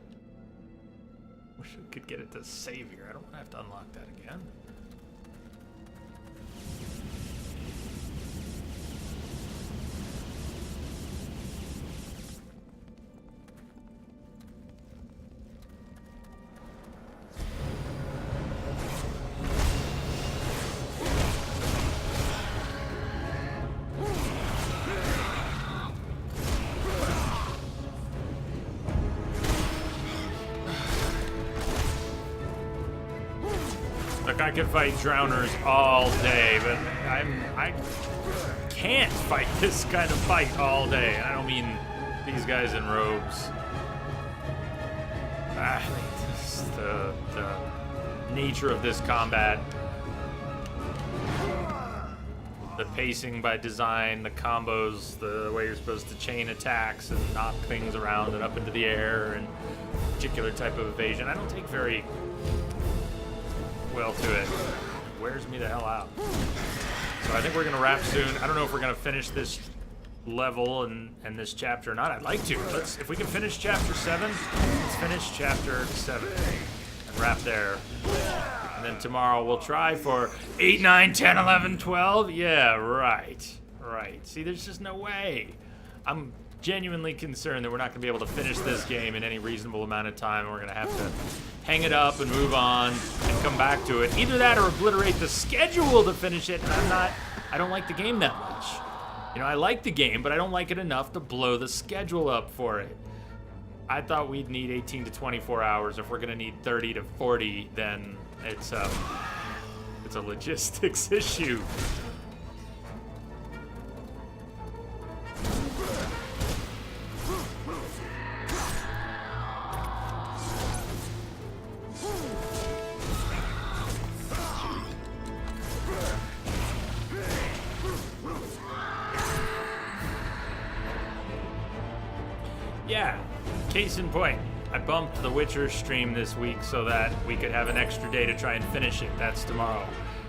Wish I could get it to save here. I don't want to have to unlock that again. I could fight drowners all day, but I can't fight this kind of fight all day. I don't mean these guys in robes. The nature of this combat, the pacing by design, the combos, the way you're supposed to chain attacks and knock things around and up into the air, and particular type of evasion. I don't take very well to it. It wears me the hell out. So I think we're gonna wrap soon. I don't know if we're gonna finish this level and this chapter or not. I'd like to. If we can finish chapter 7, let's finish chapter 7 and wrap there. And then tomorrow we'll try for 8, 9, 10, 11, 12. Yeah, right. See, there's just no way. I'm genuinely concerned that we're not going to be able to finish this game in any reasonable amount of time. We're going to have to hang it up and move on and come back to it. Either that or obliterate the schedule to finish it. And I don't like the game that much. You know, I like the game, but I don't like it enough to blow the schedule up for it. I thought we'd need 18 to 24 hours. If we're going to need 30 to 40, then it's a logistics issue. Yeah, case in point, I bumped the Witcher stream this week so that we could have an extra day to try and finish it. That's tomorrow.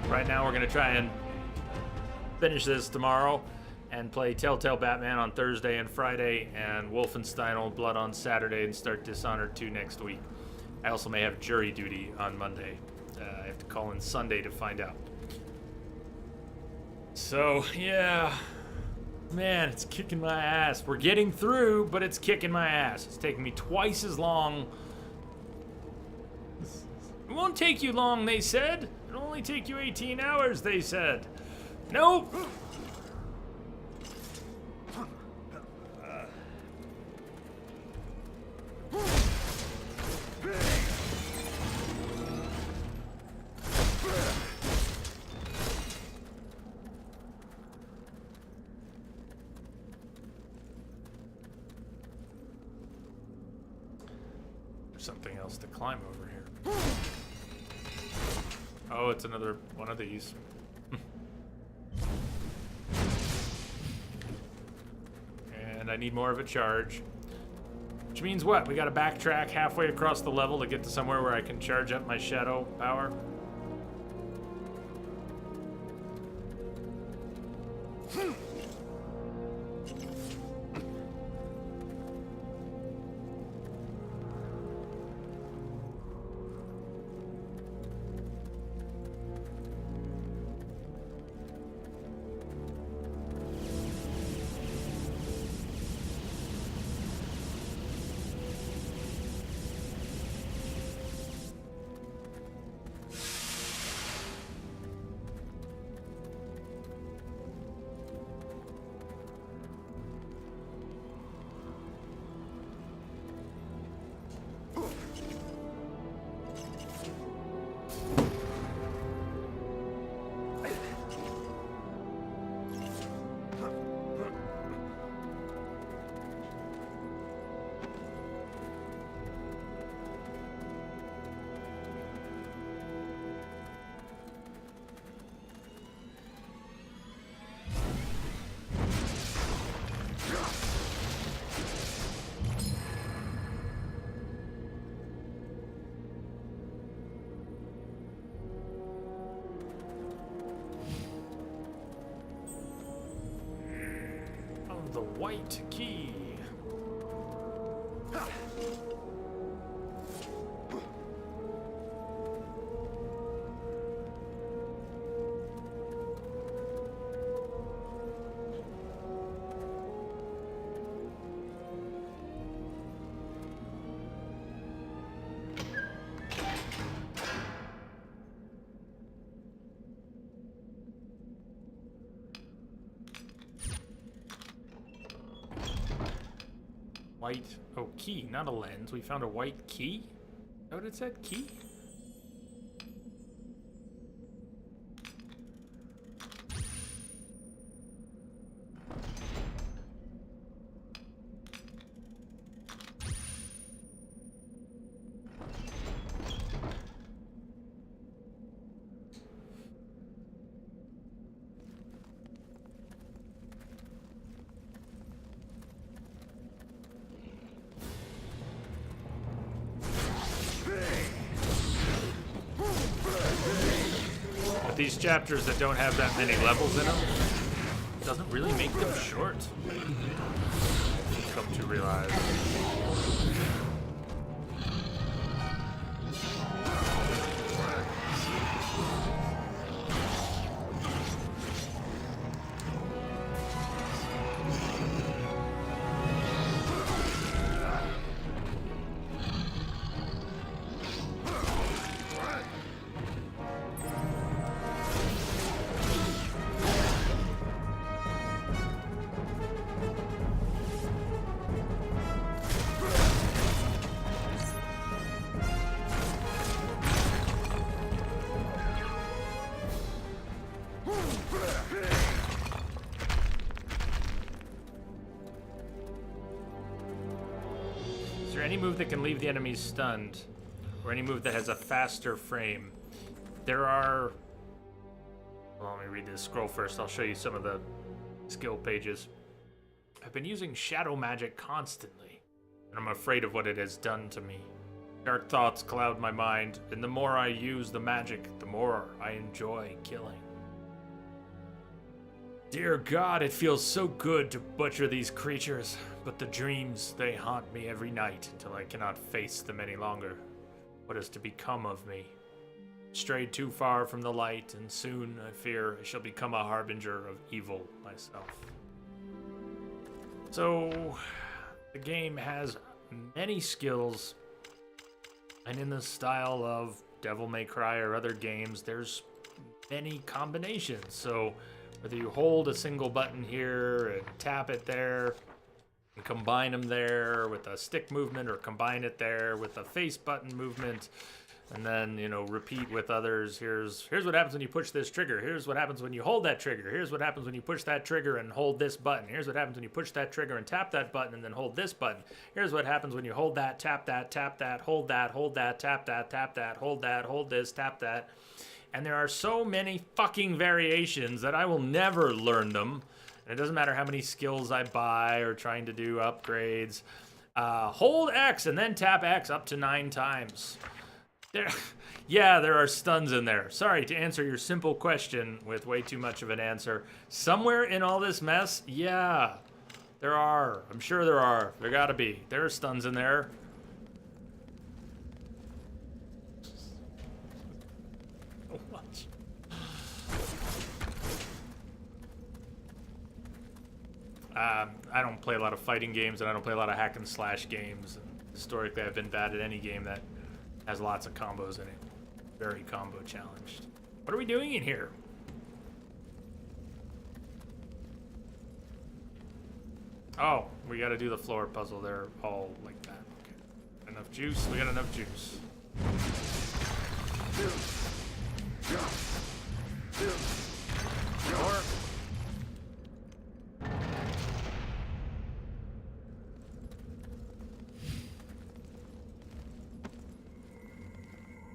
Right now we're going to try and finish this tomorrow and play Telltale Batman on Thursday and Friday, and Wolfenstein Old Blood on Saturday, and start Dishonored 2 next week. I also may have jury duty on Monday. I have to call in Sunday to find out. So, yeah. Man, it's kicking my ass. We're getting through, but it's kicking my ass. It's taking me twice as long. It won't take you long, they said. It'll only take you 18 hours, they said. Nope. Something else to climb over here. Oh, it's another one of these. And I need more of a charge. Which means what? We gotta backtrack halfway across the level to get to somewhere where I can charge up my shadow power. white key. White, oh, key, not a lens. We found a white key? Is that what it said? Key? These chapters that don't have that many levels in them doesn't really make them short. Come to realize. Any move that can leave the enemies stunned, or any move that has a faster frame. There are... Well, let me read this scroll first. I'll show you some of the skill pages. I've been using shadow magic constantly, and I'm afraid of what it has done to me. Dark thoughts cloud my mind, and the more I use the magic, the more I enjoy killing. Dear God, it feels so good to butcher these creatures, but the dreams, they haunt me every night until I cannot face them any longer. What is to become of me? Strayed too far from the light, and soon, I fear, I shall become a harbinger of evil myself. So, the game has many skills, and in the style of Devil May Cry or other games, there's many combinations. So, whether you hold a single button here and tap it there, and combine them there with a stick movement, or combine it there with a face button movement, and then, you know, repeat with others. Here's what happens when you push this trigger. Here's what happens when you hold that trigger. Here's what happens when you push that trigger and hold this button. Here's what happens when you push that trigger and tap that button and then hold this button. Here's what happens when you hold that, tap that, hold that, tap that, hold this, tap that. And there are so many fucking variations that I will never learn them. And it doesn't matter how many skills I buy or trying to do upgrades. Hold X and then tap X up to 9 times. There are stuns in there. Sorry to answer your simple question with way too much of an answer. Somewhere in all this mess, yeah, there are. I'm sure there are. There gotta be. There are stuns in there. So much. I don't play a lot of fighting games, and I don't play a lot of hack and slash games. Historically, I've been bad at any game that has lots of combos in it. Very combo challenged. What are we doing in here? Oh, we gotta do the floor puzzle. They're all like that. Okay. Enough juice? We got enough juice. More.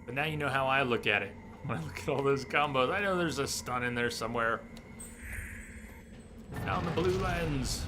But now you know how I look at it. When I look at all those combos, I know there's a stun in there somewhere. Found the blue lens.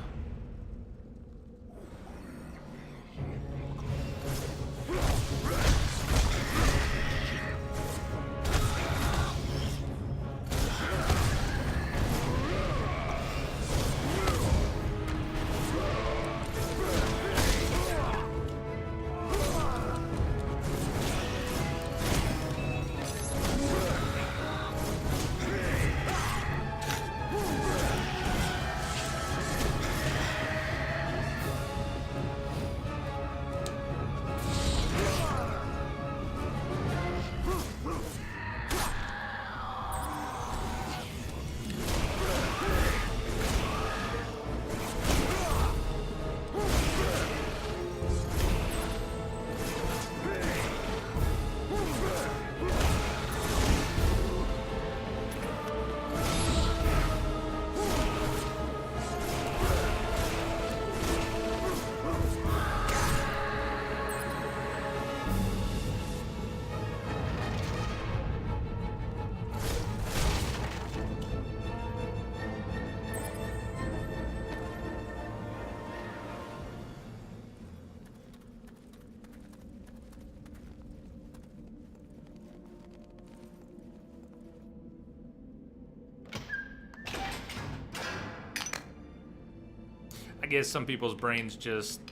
I guess some people's brains just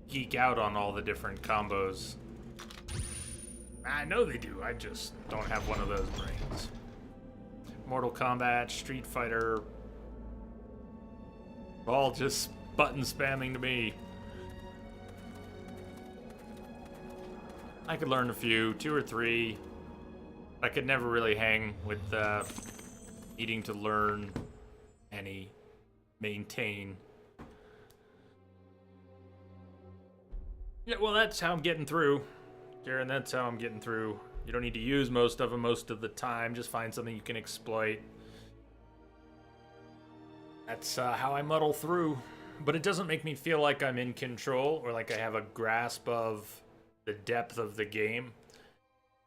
geek out on all the different combos. I know they do, I just don't have one of those brains. Mortal Kombat, Street Fighter, all just button spamming to me. I could learn a few, 2 or 3. I could never really hang with needing to learn any, maintain. Yeah, well, that's how I'm getting through. Jaren, that's how I'm getting through. You don't need to use most of them most of the time. Just find something you can exploit. That's how I muddle through. But it doesn't make me feel like I'm in control or like I have a grasp of the depth of the game.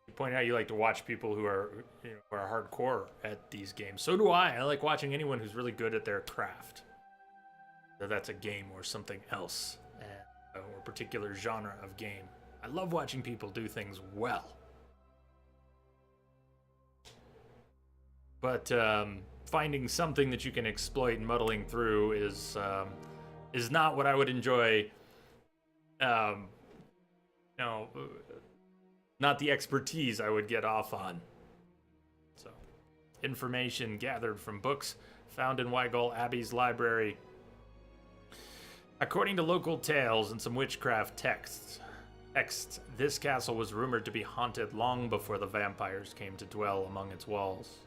You point out you like to watch people who are, who are hardcore at these games. So do I. I like watching anyone who's really good at their craft. Whether that's a game or something else, or a particular genre of game. I love watching people do things well. But finding something that you can exploit and muddling through is not what I would enjoy. Not the expertise I would get off on. So, information gathered from books found in Weigall Abbey's library. According to local tales and some witchcraft texts, this castle was rumored to be haunted long before the vampires came to dwell among its walls.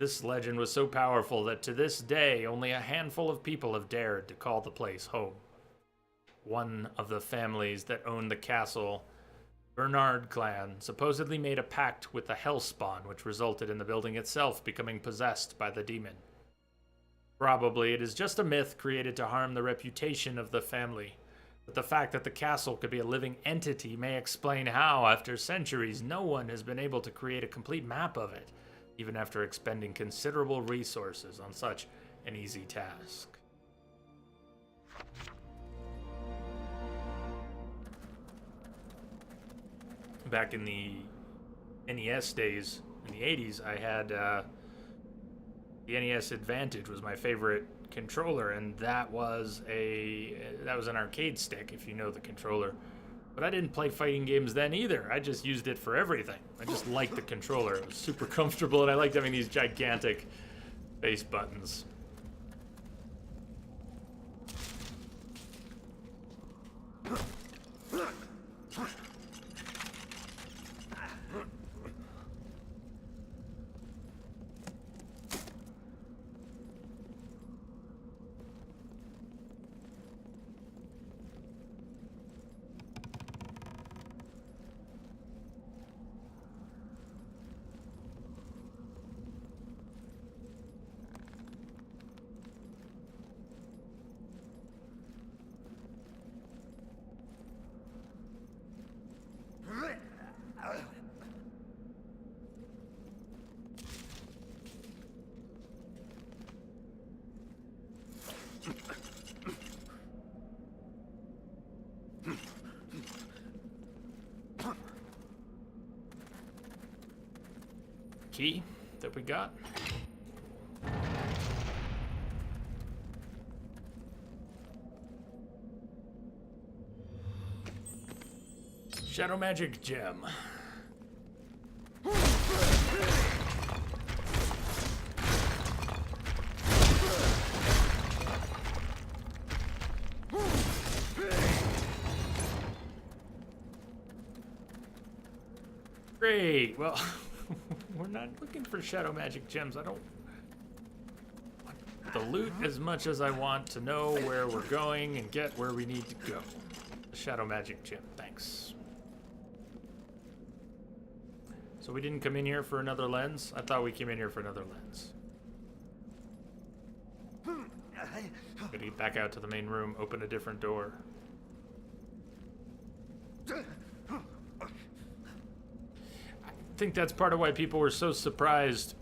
This legend was so powerful that to this day, only a handful of people have dared to call the place home. One of the families that owned the castle, Bernard clan, supposedly made a pact with the Hellspawn, which resulted in the building itself becoming possessed by the demon. Probably it is just a myth created to harm the reputation of the family, but the fact that the castle could be a living entity may explain how, after centuries, no one has been able to create a complete map of it, even after expending considerable resources on such an easy task. Back in the NES days, in the 80s, I had the NES Advantage was my favorite controller, and that was an arcade stick, if you know the controller. But I didn't play fighting games then either. I just used it for everything. I just liked the controller. It was super comfortable, and I liked having these gigantic face buttons. Key that we got. Shadow Magic Gem. Great. Well, we're not looking for Shadow Magic Gems. I don't want the loot as much as I want to know where we're going and get where we need to go. The Shadow Magic Gem, thanks. So we didn't come in here for another lens? I thought we came in here for another lens. Could he back out to the main room, open a different door? I think that's part of why people were so surprised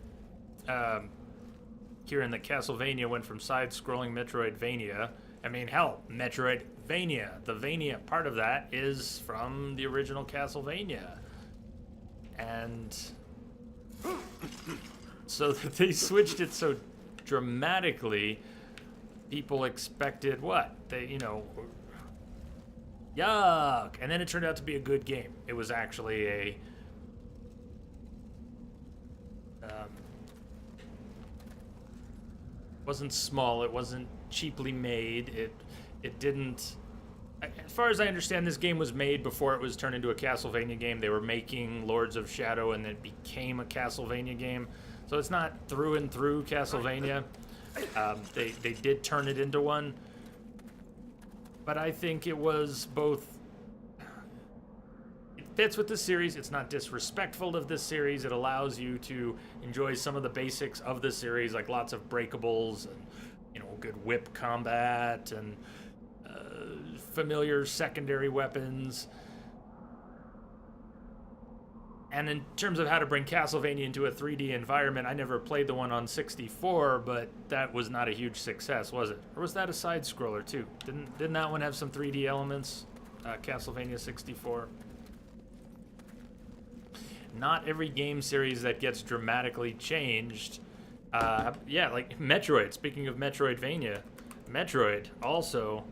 hearing that Castlevania went from side-scrolling Metroidvania. I mean, hell, Metroidvania. The Vania part of that is from the original Castlevania. And so they switched it so dramatically people expected what? Yuck! And then it turned out to be a good game. It was actually a wasn't small. It wasn't cheaply made. It didn't. As far as I understand, this game was made before it was turned into a Castlevania game. They were making Lords of Shadow, and it became a Castlevania game. So it's not through and through Castlevania. They did turn it into one, but I think it was both. It fits with the series. It's not disrespectful of this series. It allows you to enjoy some of the basics of the series, like lots of breakables and good whip combat and familiar secondary weapons. And in terms of how to bring Castlevania into a 3D environment, I never played the one on 64, but that was not a huge success, was it? Or was that a side-scroller, too? Didn't that one have some 3D elements? Castlevania 64? Not every game series that gets dramatically changed. Yeah, like Metroid. Speaking of Metroidvania, Metroid also...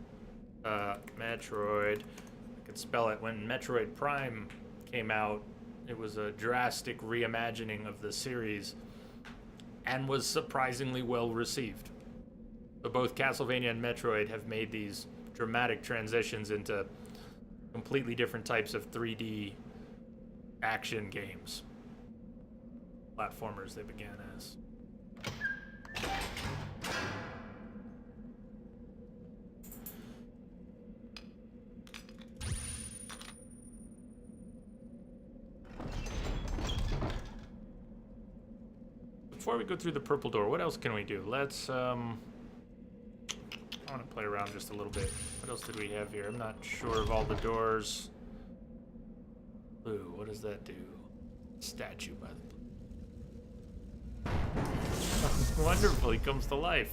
Metroid, I could spell it. When Metroid Prime came out, it was a drastic reimagining of the series and was surprisingly well received. So both Castlevania and Metroid have made these dramatic transitions into completely different types of 3D action games. Platformers they began as. Before we go through the purple door, what else can we do? Let's, I want to play around just a little bit. What else did we have here? I'm not sure of all the doors. Blue, what does that do? Statue by the blue. Wonderful, he comes to life.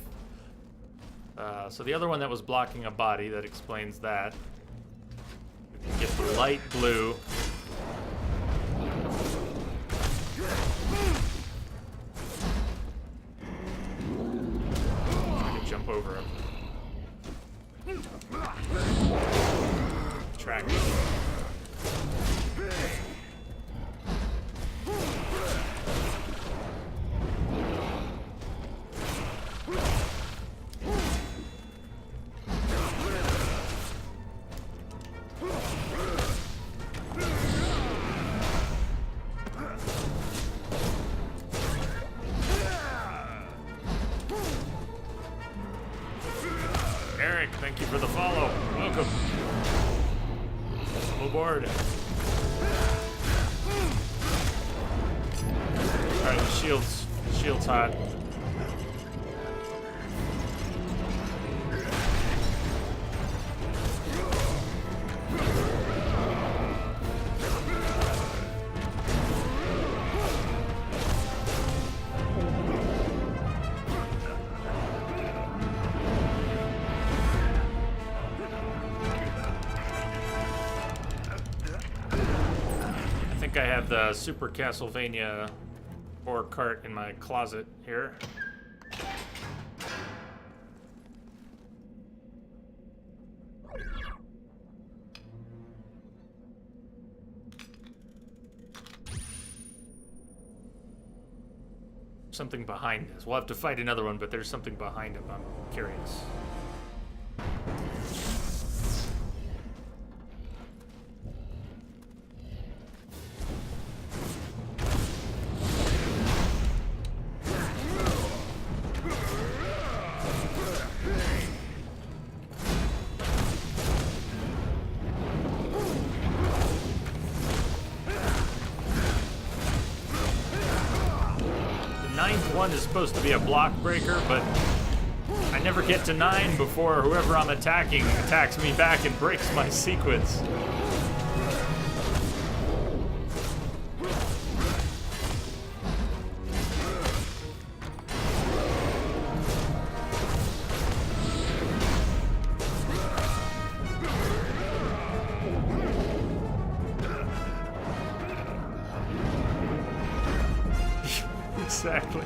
So the other one that was blocking a body, that explains that. We can get the light blue. Jump over him. Track him. Thank you for the follow. Welcome. Welcome aboard. Alright, the shield's hot. I have the Super Castlevania 4 cart in my closet here. Something behind this. We'll have to fight another one, but there's something behind him. I'm curious. One is supposed to be a block breaker, but I never get to 9 before whoever I'm attacking attacks me back and breaks my sequence. Exactly.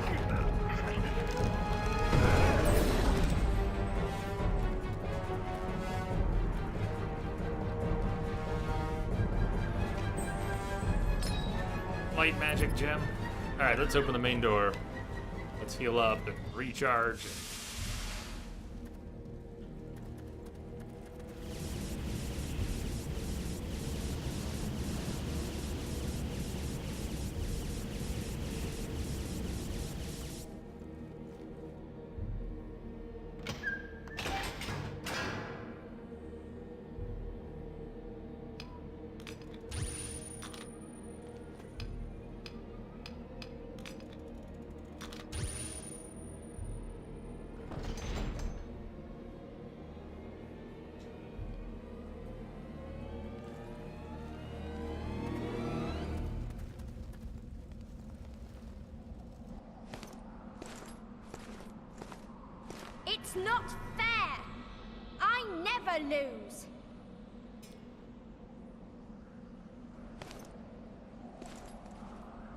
light magic gem. Alright, let's open the main door. Let's heal up and recharge. It's not fair! I never lose!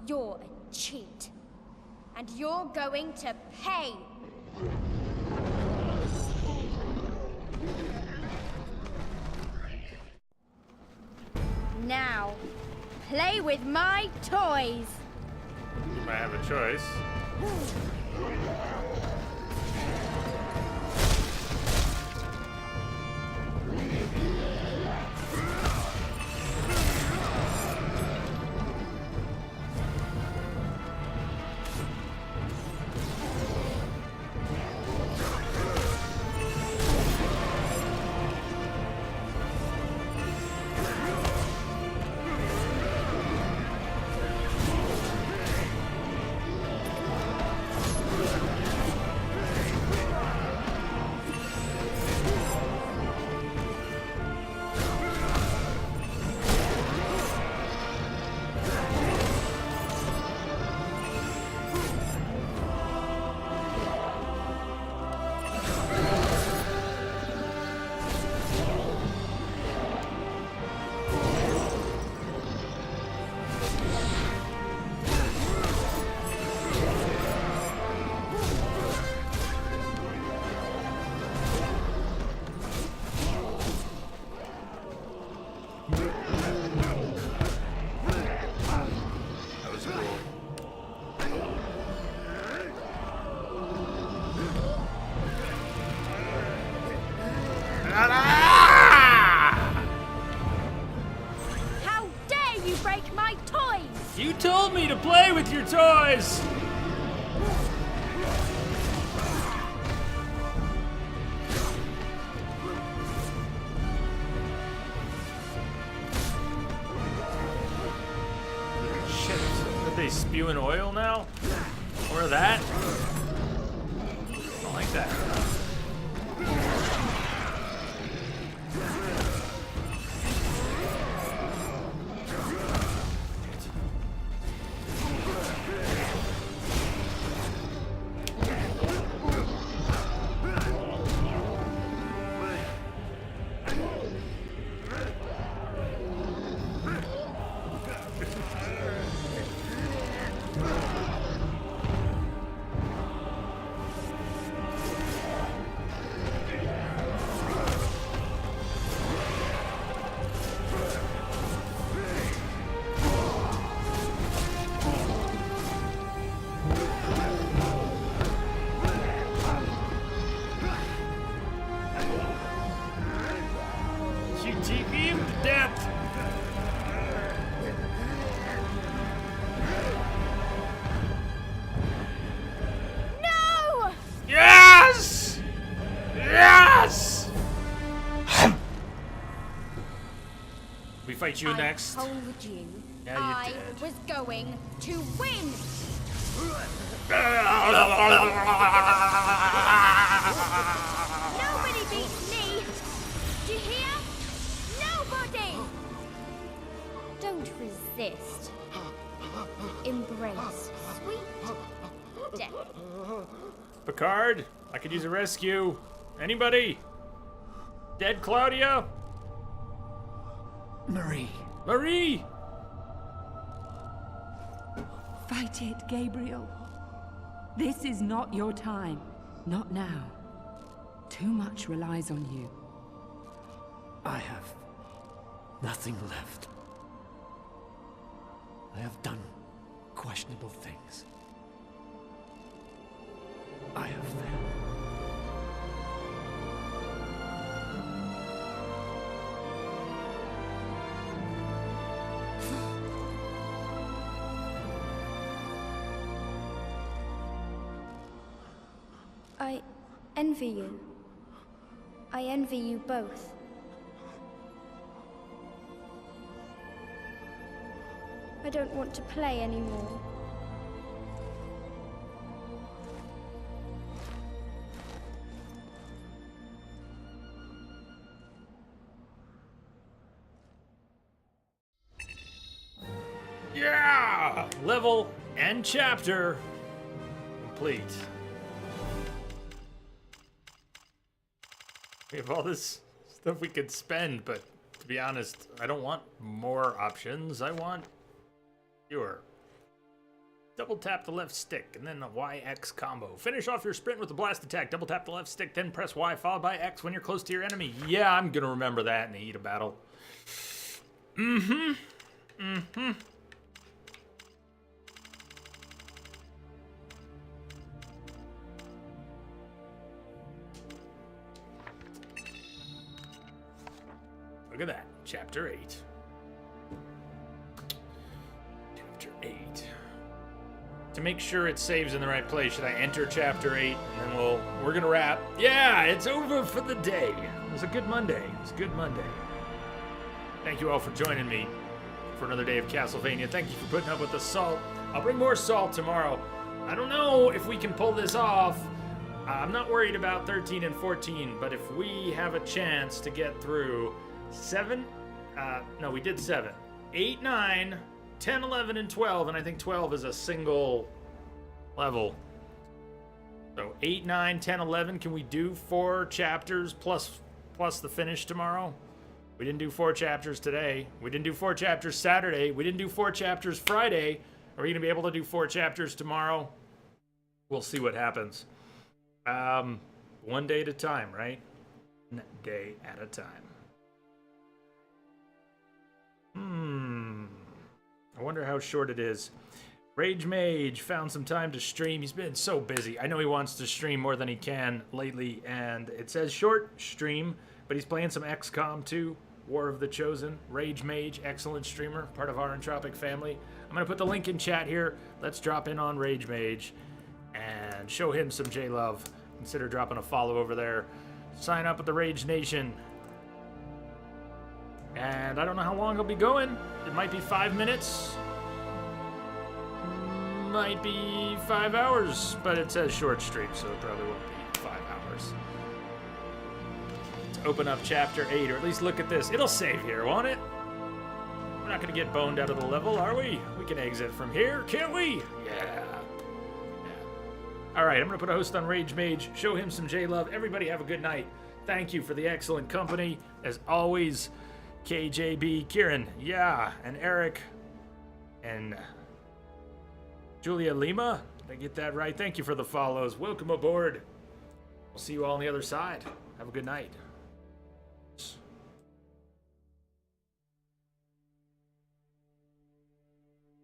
You're a cheat. And you're going to pay! Now, play with my toys! You might have a choice. How dare you break my toys! You told me to play with your toys! Shit, are they spewing oil now? Or that? I don't like that. You TP him to death! No! Yes! Yes! We fight you next. I told you Yeah, you I did. was going to win! Nobody beats me! Do you hear? Nobody! Don't resist. Embrace sweet death. Picard, I could use a rescue. Anybody? Dead Claudia? Marie. Marie! Fight it, Gabriel. This is not your time. Not now. Too much relies on you. I have nothing left. I have done questionable things. I have failed. I envy you. I envy you both. I don't want to play anymore. Yeah! Level and chapter complete. We have all this stuff we could spend, but to be honest, I don't want more options. I want fewer. Double tap the left stick and then a YX combo. Finish off your sprint with a blast attack. Double tap the left stick, then press Y followed by X when you're close to your enemy. Yeah, I'm gonna remember that in the heat of battle. Look at that. Chapter 8. Chapter 8. To make sure it saves in the right place, should I enter Chapter 8? And then we're gonna wrap. Yeah, it's over for the day. It was a good Monday. It was a good Monday. Thank you all for joining me for another day of Castlevania. Thank you for putting up with the salt. I'll bring more salt tomorrow. I don't know if we can pull this off. I'm not worried about 13 and 14, but if we have a chance to get through 7, no, we did 7, 8, 9, 10, 11, and 12, and I think 12 is a single level. So 8, 9, 10, 11, can we do 4 chapters plus the finish tomorrow? We didn't do 4 chapters today. We didn't do 4 chapters Saturday. We didn't do 4 chapters Friday. Are we gonna be able to do 4 chapters tomorrow? We'll see what happens. One day at a time, right? One day at a time. I wonder how short it is. Rage Mage found some time to stream. He's been so busy. I know he wants to stream more than he can lately, and it says short stream, but he's playing some XCOM 2, War of the Chosen. Rage Mage, excellent streamer, part of our Entropic family. I'm going to put the link in chat here. Let's drop in on Rage Mage and show him some J-Love. Consider dropping a follow over there. Sign up with the Rage Nation. And I don't know how long he'll be going. It might be 5 minutes. Might be 5 hours. But it says short stream, so it probably won't be 5 hours. Let's open up chapter 8, or at least look at this. It'll save here, won't it? We're not going to get boned out of the level, are we? We can exit from here, can't we? Yeah. Alright, I'm going to put a host on Rage Mage. Show him some J-Love. Everybody have a good night. Thank you for the excellent company. As always, KJB, Kieran, yeah, and Eric, and Julia Lima. Did I get that right? Thank you for the follows. Welcome aboard. We'll see you all on the other side. Have a good night.